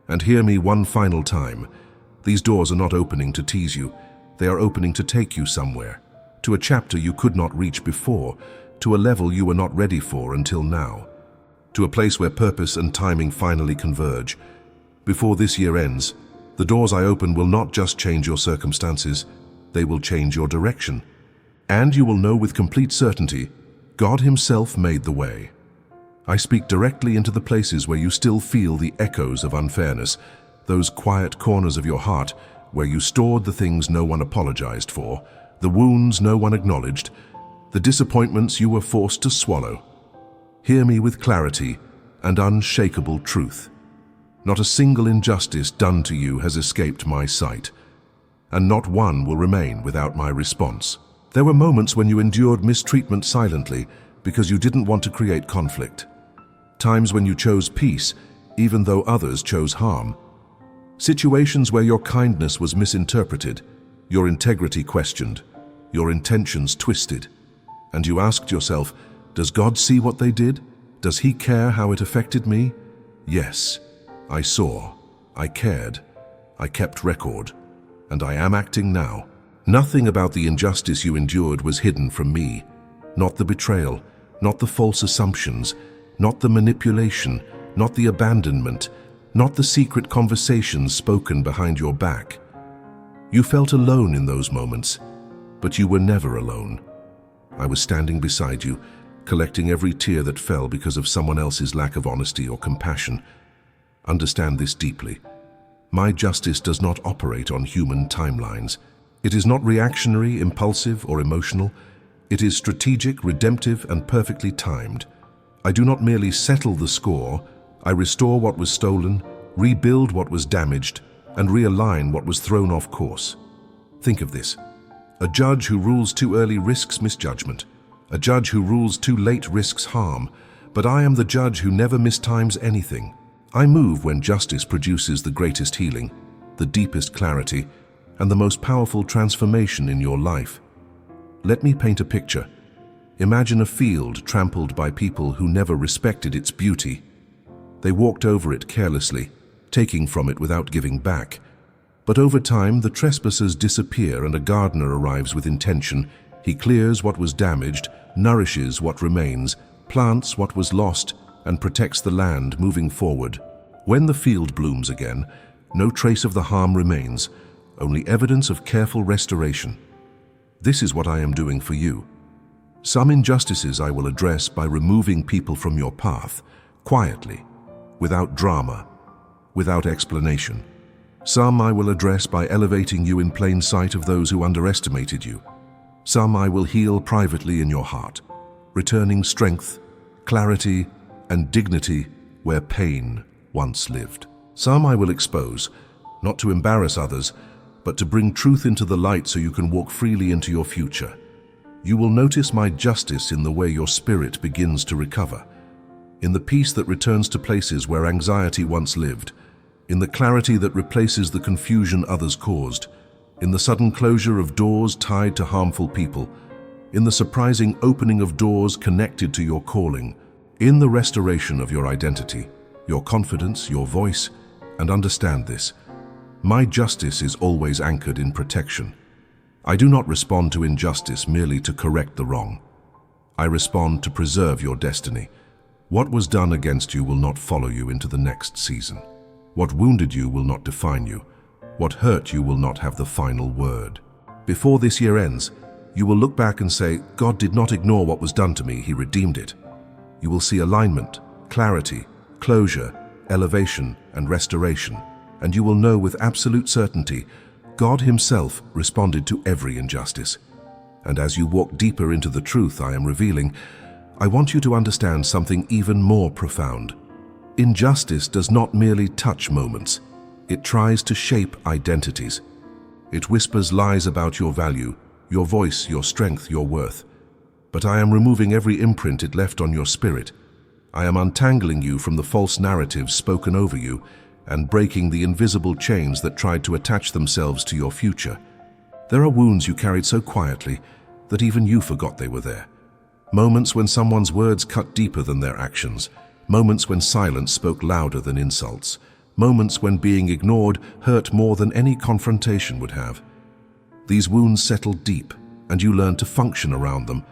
And hear me one final time. These doors are not opening to tease you. They are opening to take you somewhere, to a chapter you could not reach before, to a level you were not ready for until now, to a place where purpose and timing finally converge. Before this year ends, the doors I open will not just change your circumstances, they will change your direction. And you will know with complete certainty, God Himself made the way. I speak directly into the places where you still feel the echoes of unfairness, those quiet corners of your heart where you stored the things no one apologized for, the wounds no one acknowledged, the disappointments you were forced to swallow. Hear me with clarity and unshakable truth. Not a single injustice done to you has escaped my sight, and not one will remain without my response. There were moments when you endured mistreatment silently because you didn't want to create conflict. Times when you chose peace, even though others chose harm. Situations where your kindness was misinterpreted, your integrity questioned, your intentions twisted, and you asked yourself, does God see what they did? Does He care how it affected me? Yes, I saw, I cared, I kept record, and I am acting now. Nothing about the injustice you endured was hidden from me. Not the betrayal, not the false assumptions, not the manipulation, not the abandonment, not the secret conversations spoken behind your back. You felt alone in those moments, but you were never alone. I was standing beside you, collecting every tear that fell because of someone else's lack of honesty or compassion. Understand this deeply. My justice does not operate on human timelines. It is not reactionary, impulsive, or emotional. It is strategic, redemptive, and perfectly timed. I do not merely settle the score. I restore what was stolen, rebuild what was damaged, and realign what was thrown off course. Think of this. A judge who rules too early risks misjudgment. A judge who rules too late risks harm. But I am the judge who never mistimes anything. I move when justice produces the greatest healing, the deepest clarity, and the most powerful transformation in your life. Let me paint a picture. Imagine a field trampled by people who never respected its beauty. They walked over it carelessly, taking from it without giving back. But over time, the trespassers disappear and a gardener arrives with intention. He clears what was damaged, nourishes what remains, plants what was lost, and protects the land moving forward. When the field blooms again, no trace of the harm remains, only evidence of careful restoration. This is what I am doing for you. Some injustices I will address by removing people from your path, quietly, without drama, without explanation. Some I will address by elevating you in plain sight of those who underestimated you. Some I will heal privately in your heart, returning strength, clarity, and dignity where pain once lived. Some I will expose, not to embarrass others, but to bring truth into the light so you can walk freely into your future. You will notice my justice in the way your spirit begins to recover, in the peace that returns to places where anxiety once lived, in the clarity that replaces the confusion others caused, in the sudden closure of doors tied to harmful people, in the surprising opening of doors connected to your calling, in the restoration of your identity, your confidence, your voice. And understand this, my justice is always anchored in protection. I do not respond to injustice merely to correct the wrong. I respond to preserve your destiny. What was done against you will not follow you into the next season. What wounded you will not define you. What hurt you will not have the final word. Before this year ends, you will look back and say, God did not ignore what was done to me, He redeemed it. You will see alignment, clarity, closure, elevation, and restoration, and you will know with absolute certainty God Himself responded to every injustice. And as you walk deeper into the truth I am revealing, I want you to understand something even more profound. Injustice does not merely touch moments, it tries to shape identities. It whispers lies about your value, your voice, your strength, your worth. But I am removing every imprint it left on your spirit. I am untangling you from the false narratives spoken over you and breaking the invisible chains that tried to attach themselves to your future. There are wounds you carried so quietly that even you forgot they were there. Moments when someone's words cut deeper than their actions. Moments when silence spoke louder than insults. Moments when being ignored hurt more than any confrontation would have. These wounds settled deep, and you learned to function around them.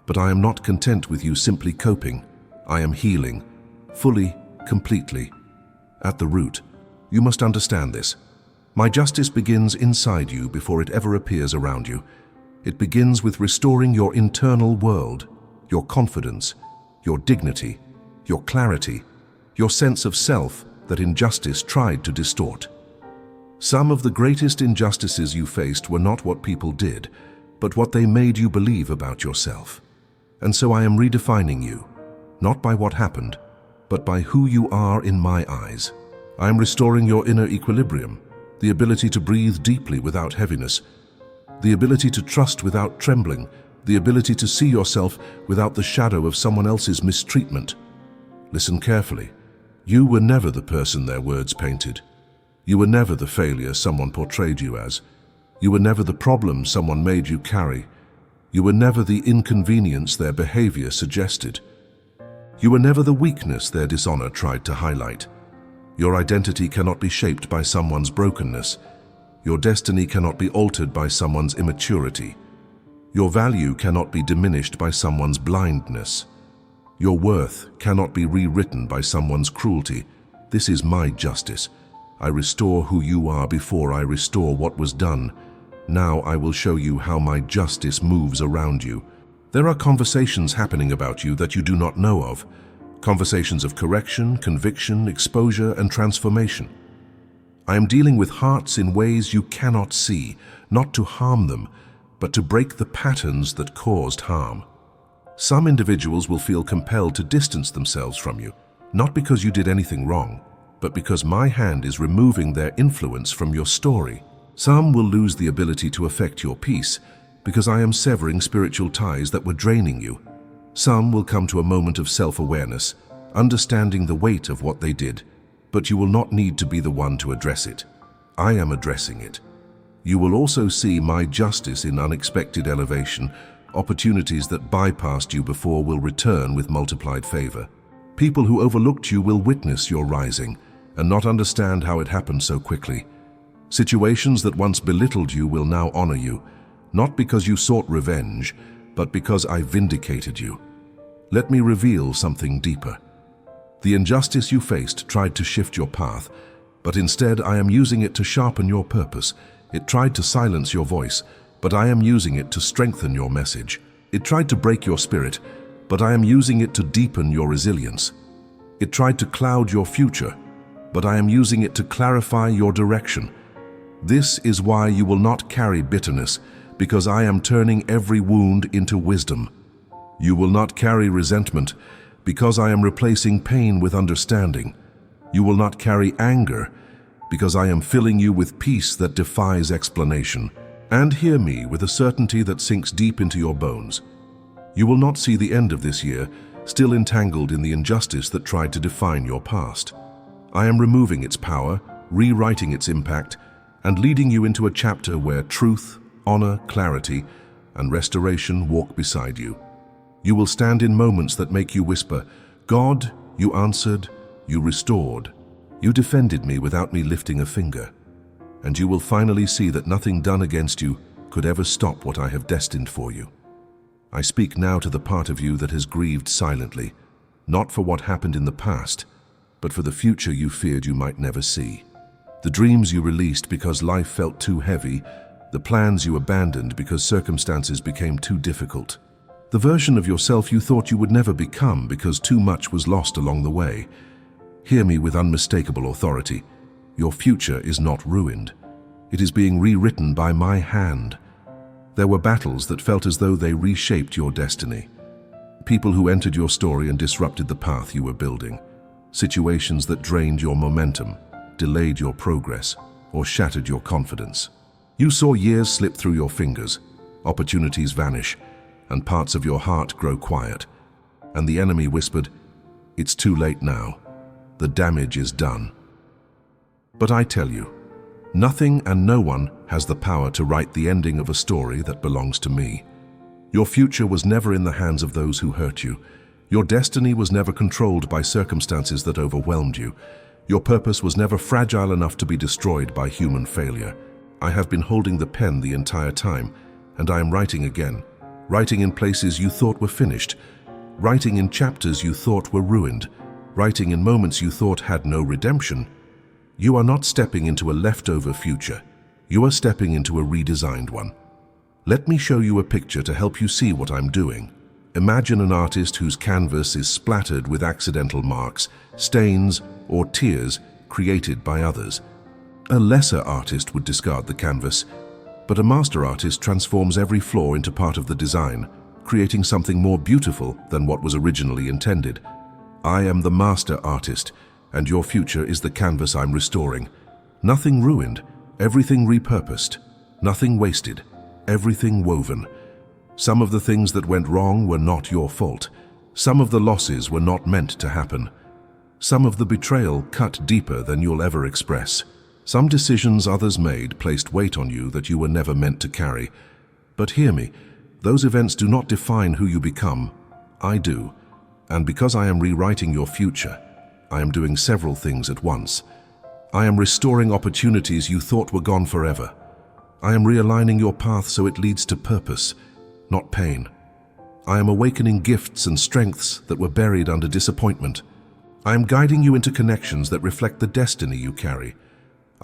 But I am not content with you simply coping. I am healing, fully, completely. At the root, you must understand this. My justice begins inside you before it ever appears around you. It begins with restoring your internal world, your confidence, your dignity, your clarity, your sense of self that injustice tried to distort. Some of the greatest injustices you faced were not what people did, but what they made you believe about yourself. And so I am redefining you, not by what happened, but by who you are in my eyes. I am restoring your inner equilibrium, the ability to breathe deeply without heaviness, the ability to trust without trembling, the ability to see yourself without the shadow of someone else's mistreatment. Listen carefully. You were never the person their words painted. You were never the failure someone portrayed you as. You were never the problem someone made you carry. You were never the inconvenience their behavior suggested. You were never the weakness their dishonor tried to highlight. Your identity cannot be shaped by someone's brokenness. Your destiny cannot be altered by someone's immaturity. Your value cannot be diminished by someone's blindness. Your worth cannot be rewritten by someone's cruelty. This is my justice. I restore who you are before I restore what was done. Now I will show you how my justice moves around you. There are conversations happening about you that you do not know of. Conversations of correction, conviction, exposure, and transformation. I am dealing with hearts in ways you cannot see, not to harm them, but to break the patterns that caused harm. Some individuals will feel compelled to distance themselves from you, not because you did anything wrong, but because my hand is removing their influence from your story. Some will lose the ability to affect your peace, because I am severing spiritual ties that were draining you. Some will come to a moment of self-awareness, understanding the weight of what they did, but you will not need to be the one to address it. I am addressing it. You will also see my justice in unexpected elevation. Opportunities that bypassed you before will return with multiplied favor. People who overlooked you will witness your rising and not understand how it happened so quickly. Situations that once belittled you will now honor you, not because you sought revenge, but because I vindicated you. Let me reveal something deeper. The injustice you faced tried to shift your path, but instead I am using it to sharpen your purpose. It tried to silence your voice, but I am using it to strengthen your message. It tried to break your spirit, but I am using it to deepen your resilience. It tried to cloud your future, but I am using it to clarify your direction. This is why you will not carry bitterness, because I am turning every wound into wisdom. You will not carry resentment, because I am replacing pain with understanding. You will not carry anger, because I am filling you with peace that defies explanation. And hear me with a certainty that sinks deep into your bones. You will not see the end of this year, still entangled in the injustice that tried to define your past. I am removing its power, rewriting its impact, and leading you into a chapter where truth, honor, clarity, and restoration walk beside you. You will stand in moments that make you whisper, God, you answered, you restored. You defended me without me lifting a finger. And you will finally see that nothing done against you could ever stop what I have destined for you. I speak now to the part of you that has grieved silently, not for what happened in the past, but for the future you feared you might never see. The dreams you released because life felt too heavy, the plans you abandoned because circumstances became too difficult. The version of yourself you thought you would never become because too much was lost along the way. Hear me with unmistakable authority. Your future is not ruined. It is being rewritten by my hand. There were battles that felt as though they reshaped your destiny. People who entered your story and disrupted the path you were building. Situations that drained your momentum, delayed your progress, or shattered your confidence. You saw years slip through your fingers, opportunities vanish, and parts of your heart grow quiet. And the enemy whispered, "It's too late now. The damage is done." But I tell you, nothing and no one has the power to write the ending of a story that belongs to me. Your future was never in the hands of those who hurt you. Your destiny was never controlled by circumstances that overwhelmed you. Your purpose was never fragile enough to be destroyed by human failure. I have been holding the pen the entire time, and I am writing again. Writing in places you thought were finished. Writing in chapters you thought were ruined. Writing in moments you thought had no redemption. You are not stepping into a leftover future. You are stepping into a redesigned one. Let me show you a picture to help you see what I'm doing. Imagine an artist whose canvas is splattered with accidental marks, stains, or tears created by others. A lesser artist would discard the canvas, but a master artist transforms every flaw into part of the design, creating something more beautiful than what was originally intended. I am the master artist, and your future is the canvas I'm restoring. Nothing ruined, everything repurposed. Nothing wasted, everything woven. Some of the things that went wrong were not your fault. Some of the losses were not meant to happen. Some of the betrayal cut deeper than you'll ever express. Some decisions others made placed weight on you that you were never meant to carry. But hear me, those events do not define who you become. I do. And because I am rewriting your future, I am doing several things at once. I am restoring opportunities you thought were gone forever. I am realigning your path so it leads to purpose, not pain. I am awakening gifts and strengths that were buried under disappointment. I am guiding you into connections that reflect the destiny you carry.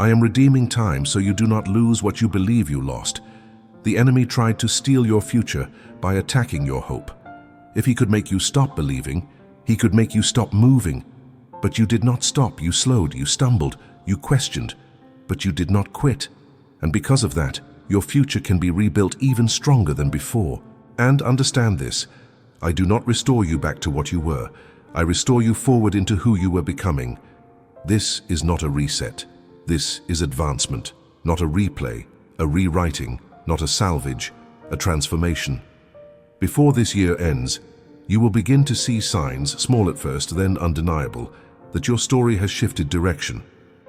I am redeeming time so you do not lose what you believe you lost. The enemy tried to steal your future by attacking your hope. If he could make you stop believing, he could make you stop moving. But you did not stop, you slowed, you stumbled, you questioned, but you did not quit. And because of that, your future can be rebuilt even stronger than before. And understand this, I do not restore you back to what you were. I restore you forward into who you were becoming. This is not a reset. This is advancement, not a replay, a rewriting, not a salvage, a transformation. Before this year ends, you will begin to see signs, small at first, then undeniable, that your story has shifted direction.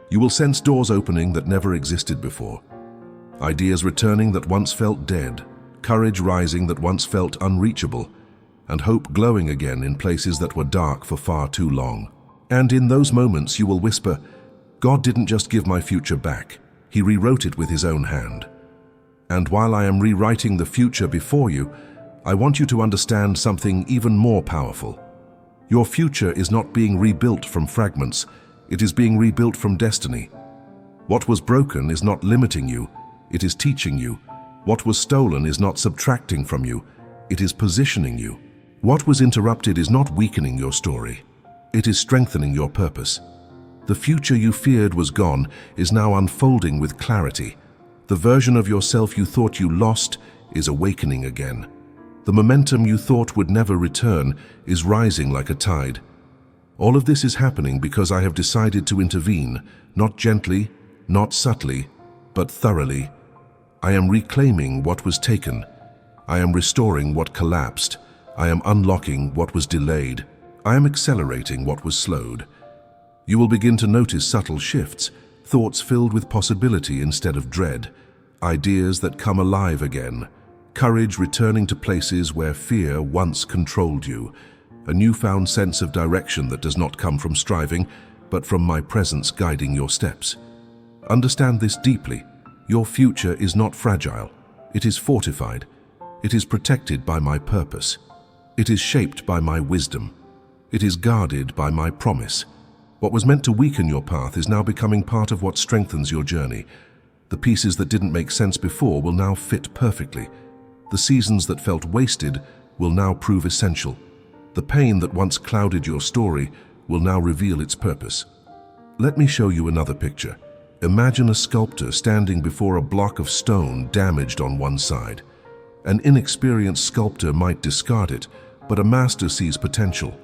You will sense doors opening that never existed before, ideas returning that once felt dead, courage rising that once felt unreachable, and hope glowing again in places that were dark for far too long. And in those moments you will whisper, God didn't just give my future back, He rewrote it with His own hand. And while I am rewriting the future before you, I want you to understand something even more powerful. Your future is not being rebuilt from fragments, it is being rebuilt from destiny. What was broken is not limiting you, it is teaching you. What was stolen is not subtracting from you, it is positioning you. What was interrupted is not weakening your story, it is strengthening your purpose. The future you feared was gone is now unfolding with clarity. The version of yourself you thought you lost is awakening again. The momentum you thought would never return is rising like a tide. All of this is happening because I have decided to intervene, not gently, not subtly, but thoroughly. I am reclaiming what was taken. I am restoring what collapsed. I am unlocking what was delayed. I am accelerating what was slowed. You will begin to notice subtle shifts, thoughts filled with possibility instead of dread, ideas that come alive again, courage returning to places where fear once controlled you, a newfound sense of direction that does not come from striving, but from my presence guiding your steps. Understand this deeply. Your future is not fragile. It is fortified. It is protected by my purpose. It is shaped by my wisdom. It is guarded by my promise. What was meant to weaken your path is now becoming part of what strengthens your journey. The pieces that didn't make sense before will now fit perfectly. The seasons that felt wasted will now prove essential. The pain that once clouded your story will now reveal its purpose. Let me show you another picture. Imagine a sculptor standing before a block of stone damaged on one side. An inexperienced sculptor might discard it, but a master sees potential.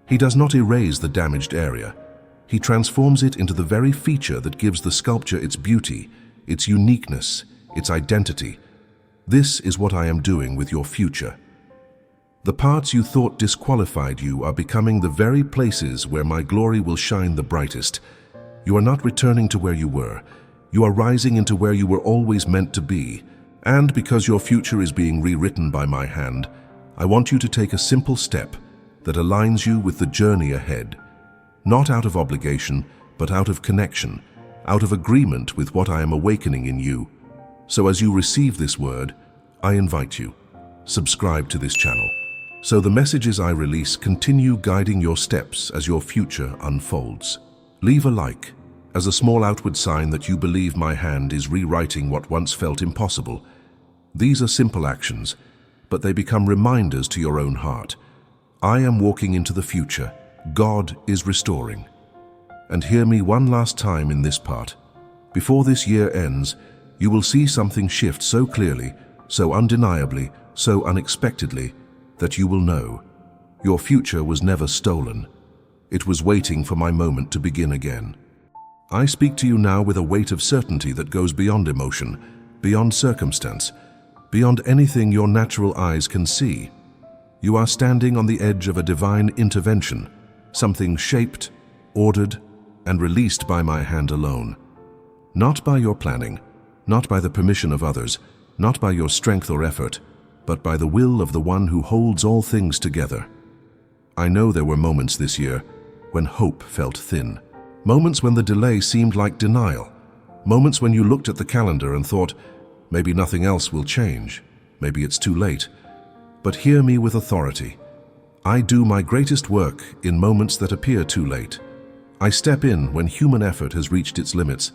He does not erase the damaged area. He transforms it into the very feature that gives the sculpture its beauty, its uniqueness, its identity. This is what I am doing with your future. The parts you thought disqualified you are becoming the very places where my glory will shine the brightest. You are not returning to where you were. You are rising into where you were always meant to be. And because your future is being rewritten by my hand, I want you to take a simple step that aligns you with the journey ahead. Not out of obligation, but out of connection, out of agreement with what I am awakening in you. So as you receive this word, I invite you, subscribe to this channel, so the messages I release continue guiding your steps as your future unfolds. Leave a like as a small outward sign that you believe my hand is rewriting what once felt impossible. These are simple actions, but they become reminders to your own heart. I am walking into the future. God is restoring. And hear me one last time in this part. Before this year ends, you will see something shift so clearly, so undeniably, so unexpectedly, that you will know. Your future was never stolen. It was waiting for my moment to begin again. I speak to you now with a weight of certainty that goes beyond emotion, beyond circumstance, beyond anything your natural eyes can see. You are standing on the edge of a divine intervention, something shaped, ordered, and released by my hand alone. Not by your planning, not by the permission of others, not by your strength or effort, but by the will of the one who holds all things together. I know there were moments this year when hope felt thin. Moments when the delay seemed like denial. Moments when you looked at the calendar and thought, maybe nothing else will change. Maybe it's too late. But hear me with authority. I do my greatest work in moments that appear too late. I step in when human effort has reached its limits.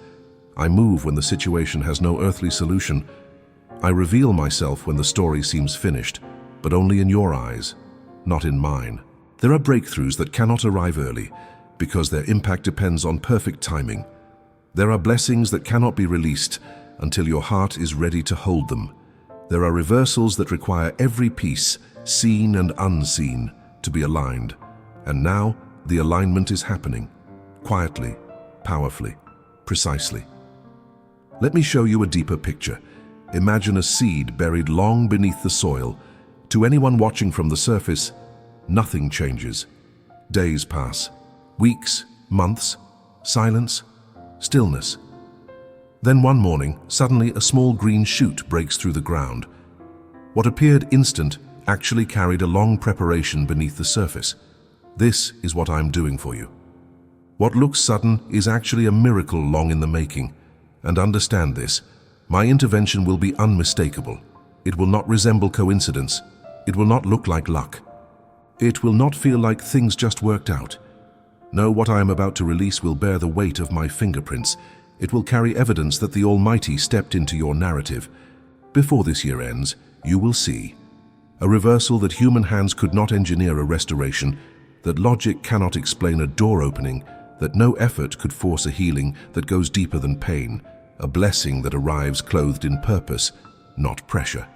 I move when the situation has no earthly solution. I reveal myself when the story seems finished, but only in your eyes, not in mine. There are breakthroughs that cannot arrive early, because their impact depends on perfect timing. There are blessings that cannot be released until your heart is ready to hold them. There are reversals that require every piece, seen and unseen, to be aligned. And now, the alignment is happening. Quietly, powerfully, precisely. Let me show you a deeper picture. Imagine a seed buried long beneath the soil. To anyone watching from the surface, nothing changes. Days pass. Weeks, months, silence, stillness. Then one morning, suddenly a small green shoot breaks through the ground. What appeared instant actually carried a long preparation beneath the surface. This is what I'm doing for you. What looks sudden is actually a miracle long in the making. And understand this, my intervention will be unmistakable. It will not resemble coincidence. It will not look like luck. It will not feel like things just worked out. No, what I am about to release will bear the weight of my fingerprints. It will carry evidence that the Almighty stepped into your narrative. Before this year ends, you will see a reversal that human hands could not engineer, a restoration that logic cannot explain, a door opening that no effort could force, a healing that goes deeper than pain, a blessing that arrives clothed in purpose, not pressure.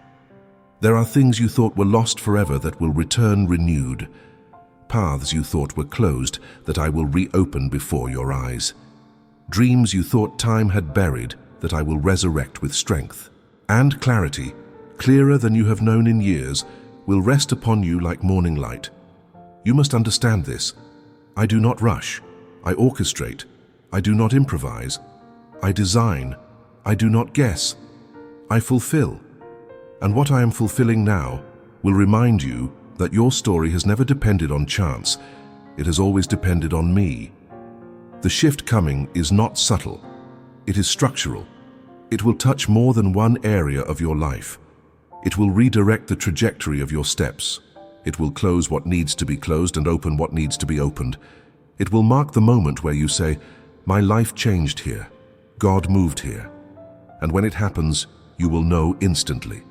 There are things you thought were lost forever that will return renewed. Paths you thought were closed that I will reopen before your eyes. Dreams you thought time had buried that I will resurrect with strength. And clarity, clearer than you have known in years, will rest upon you like morning light. You must understand this. I do not rush. I orchestrate. I do not improvise. I design. I do not guess. I fulfill. And what I am fulfilling now will remind you that your story has never depended on chance. It has always depended on me. The shift coming is not subtle. It is structural. It will touch more than one area of your life. It will redirect the trajectory of your steps. It will close what needs to be closed and open what needs to be opened. It will mark the moment where you say, my life changed here. God moved here. And when it happens, you will know instantly.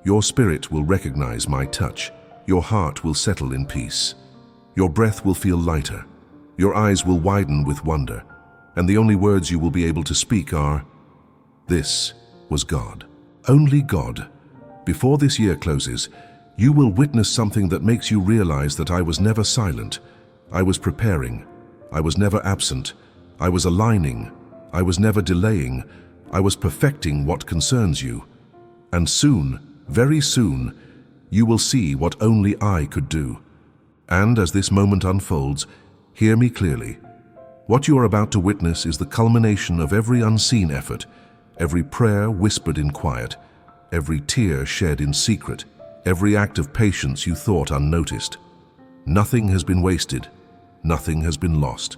Your spirit will recognize my touch. Your heart will settle in peace. Your breath will feel lighter. Your eyes will widen with wonder. And the only words you will be able to speak are, this was God. Only God. Before this year closes, you will witness something that makes you realize that I was never silent. I was preparing. I was never absent. I was aligning. I was never delaying. I was perfecting what concerns you. And soon, very soon, you will see what only I could do. And as this moment unfolds, hear me clearly. What you are about to witness is the culmination of every unseen effort, every prayer whispered in quiet, every tear shed in secret, every act of patience you thought unnoticed. Nothing has been wasted. Nothing has been lost.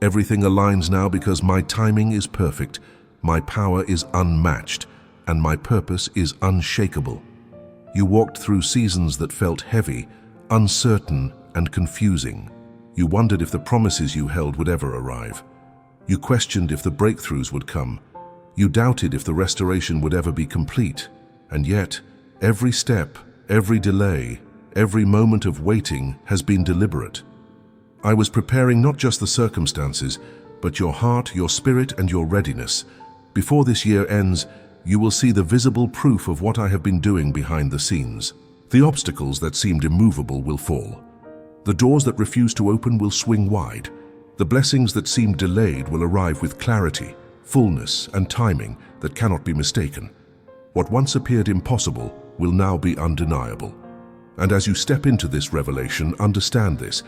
Everything aligns now because my timing is perfect, my power is unmatched, and my purpose is unshakable. You walked through seasons that felt heavy, uncertain, and confusing. You wondered if the promises you held would ever arrive. You questioned if the breakthroughs would come. You doubted if the restoration would ever be complete. And yet, every step, every delay, every moment of waiting has been deliberate. I was preparing not just the circumstances, but your heart, your spirit, and your readiness. Before this year ends, you will see the visible proof of what I have been doing behind the scenes. The obstacles that seemed immovable will fall. The doors that refused to open will swing wide. The blessings that seemed delayed will arrive with clarity, fullness, and timing that cannot be mistaken. What once appeared impossible will now be undeniable. And as you step into this revelation, understand this.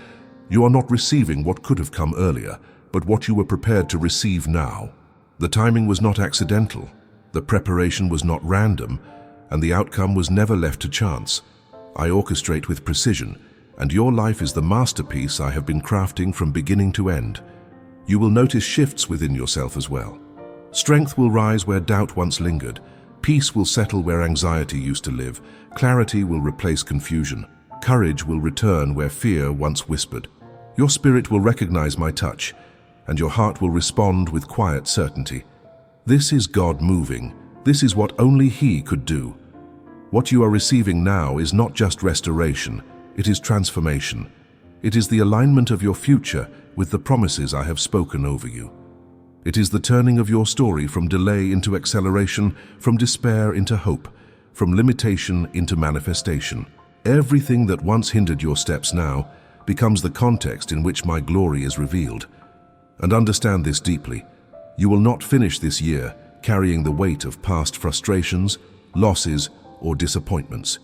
You are not receiving what could have come earlier, but what you were prepared to receive now. The timing was not accidental. The preparation was not random, and the outcome was never left to chance. I orchestrate with precision, and your life is the masterpiece I have been crafting from beginning to end. You will notice shifts within yourself as well. Strength will rise where doubt once lingered. Peace will settle where anxiety used to live. Clarity will replace confusion. Courage will return where fear once whispered. Your spirit will recognize my touch, and your heart will respond with quiet certainty. This is God moving. This is what only He could do. What you are receiving now is not just restoration, it is transformation. It is the alignment of your future with the promises I have spoken over you. It is the turning of your story from delay into acceleration, from despair into hope, from limitation into manifestation. Everything that once hindered your steps now becomes the context in which my glory is revealed. And understand this deeply. You will not finish this year carrying the weight of past frustrations, losses, or disappointments.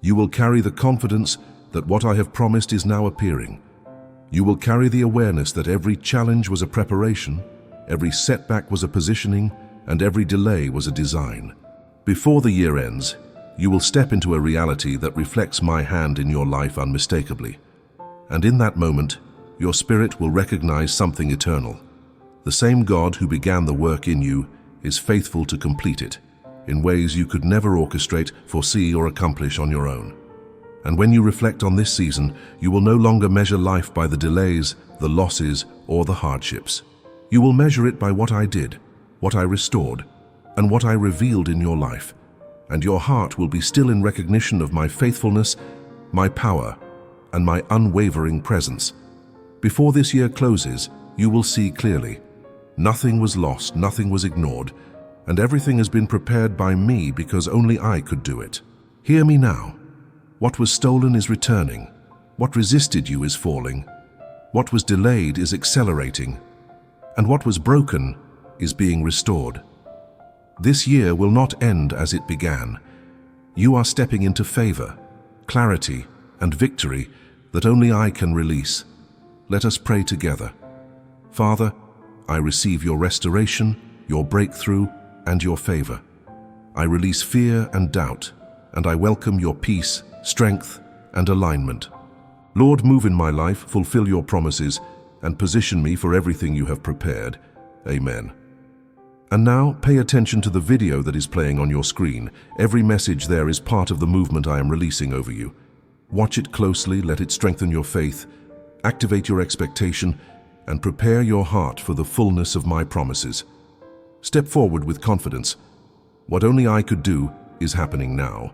You will carry the confidence that what I have promised is now appearing. You will carry the awareness that every challenge was a preparation, every setback was a positioning, and every delay was a design. Before the year ends, you will step into a reality that reflects my hand in your life unmistakably. And in that moment, your spirit will recognize something eternal. The same God who began the work in you is faithful to complete it, in ways you could never orchestrate, foresee, or accomplish on your own. And when you reflect on this season, you will no longer measure life by the delays, the losses, or the hardships. You will measure it by what I did, what I restored, and what I revealed in your life. And your heart will be still in recognition of my faithfulness, my power, and my unwavering presence. Before this year closes, you will see clearly. Nothing was lost, nothing was ignored, and everything has been prepared by me because only I could do it. Hear me now. What was stolen is returning. What resisted you is falling. What was delayed is accelerating. And what was broken is being restored. This year will not end as it began. You are stepping into favor, clarity, and victory that only I can release. Let us pray together. Father, I receive your restoration, your breakthrough, and your favor. I release fear and doubt, and I welcome your peace, strength, and alignment. Lord, move in my life, fulfill your promises, and position me for everything you have prepared. Amen. And now, pay attention to the video that is playing on your screen. Every message there is part of the movement I am releasing over you. Watch it closely, let it strengthen your faith, activate your expectation, and prepare your heart for the fullness of my promises. Step forward with confidence. What only I could do is happening now.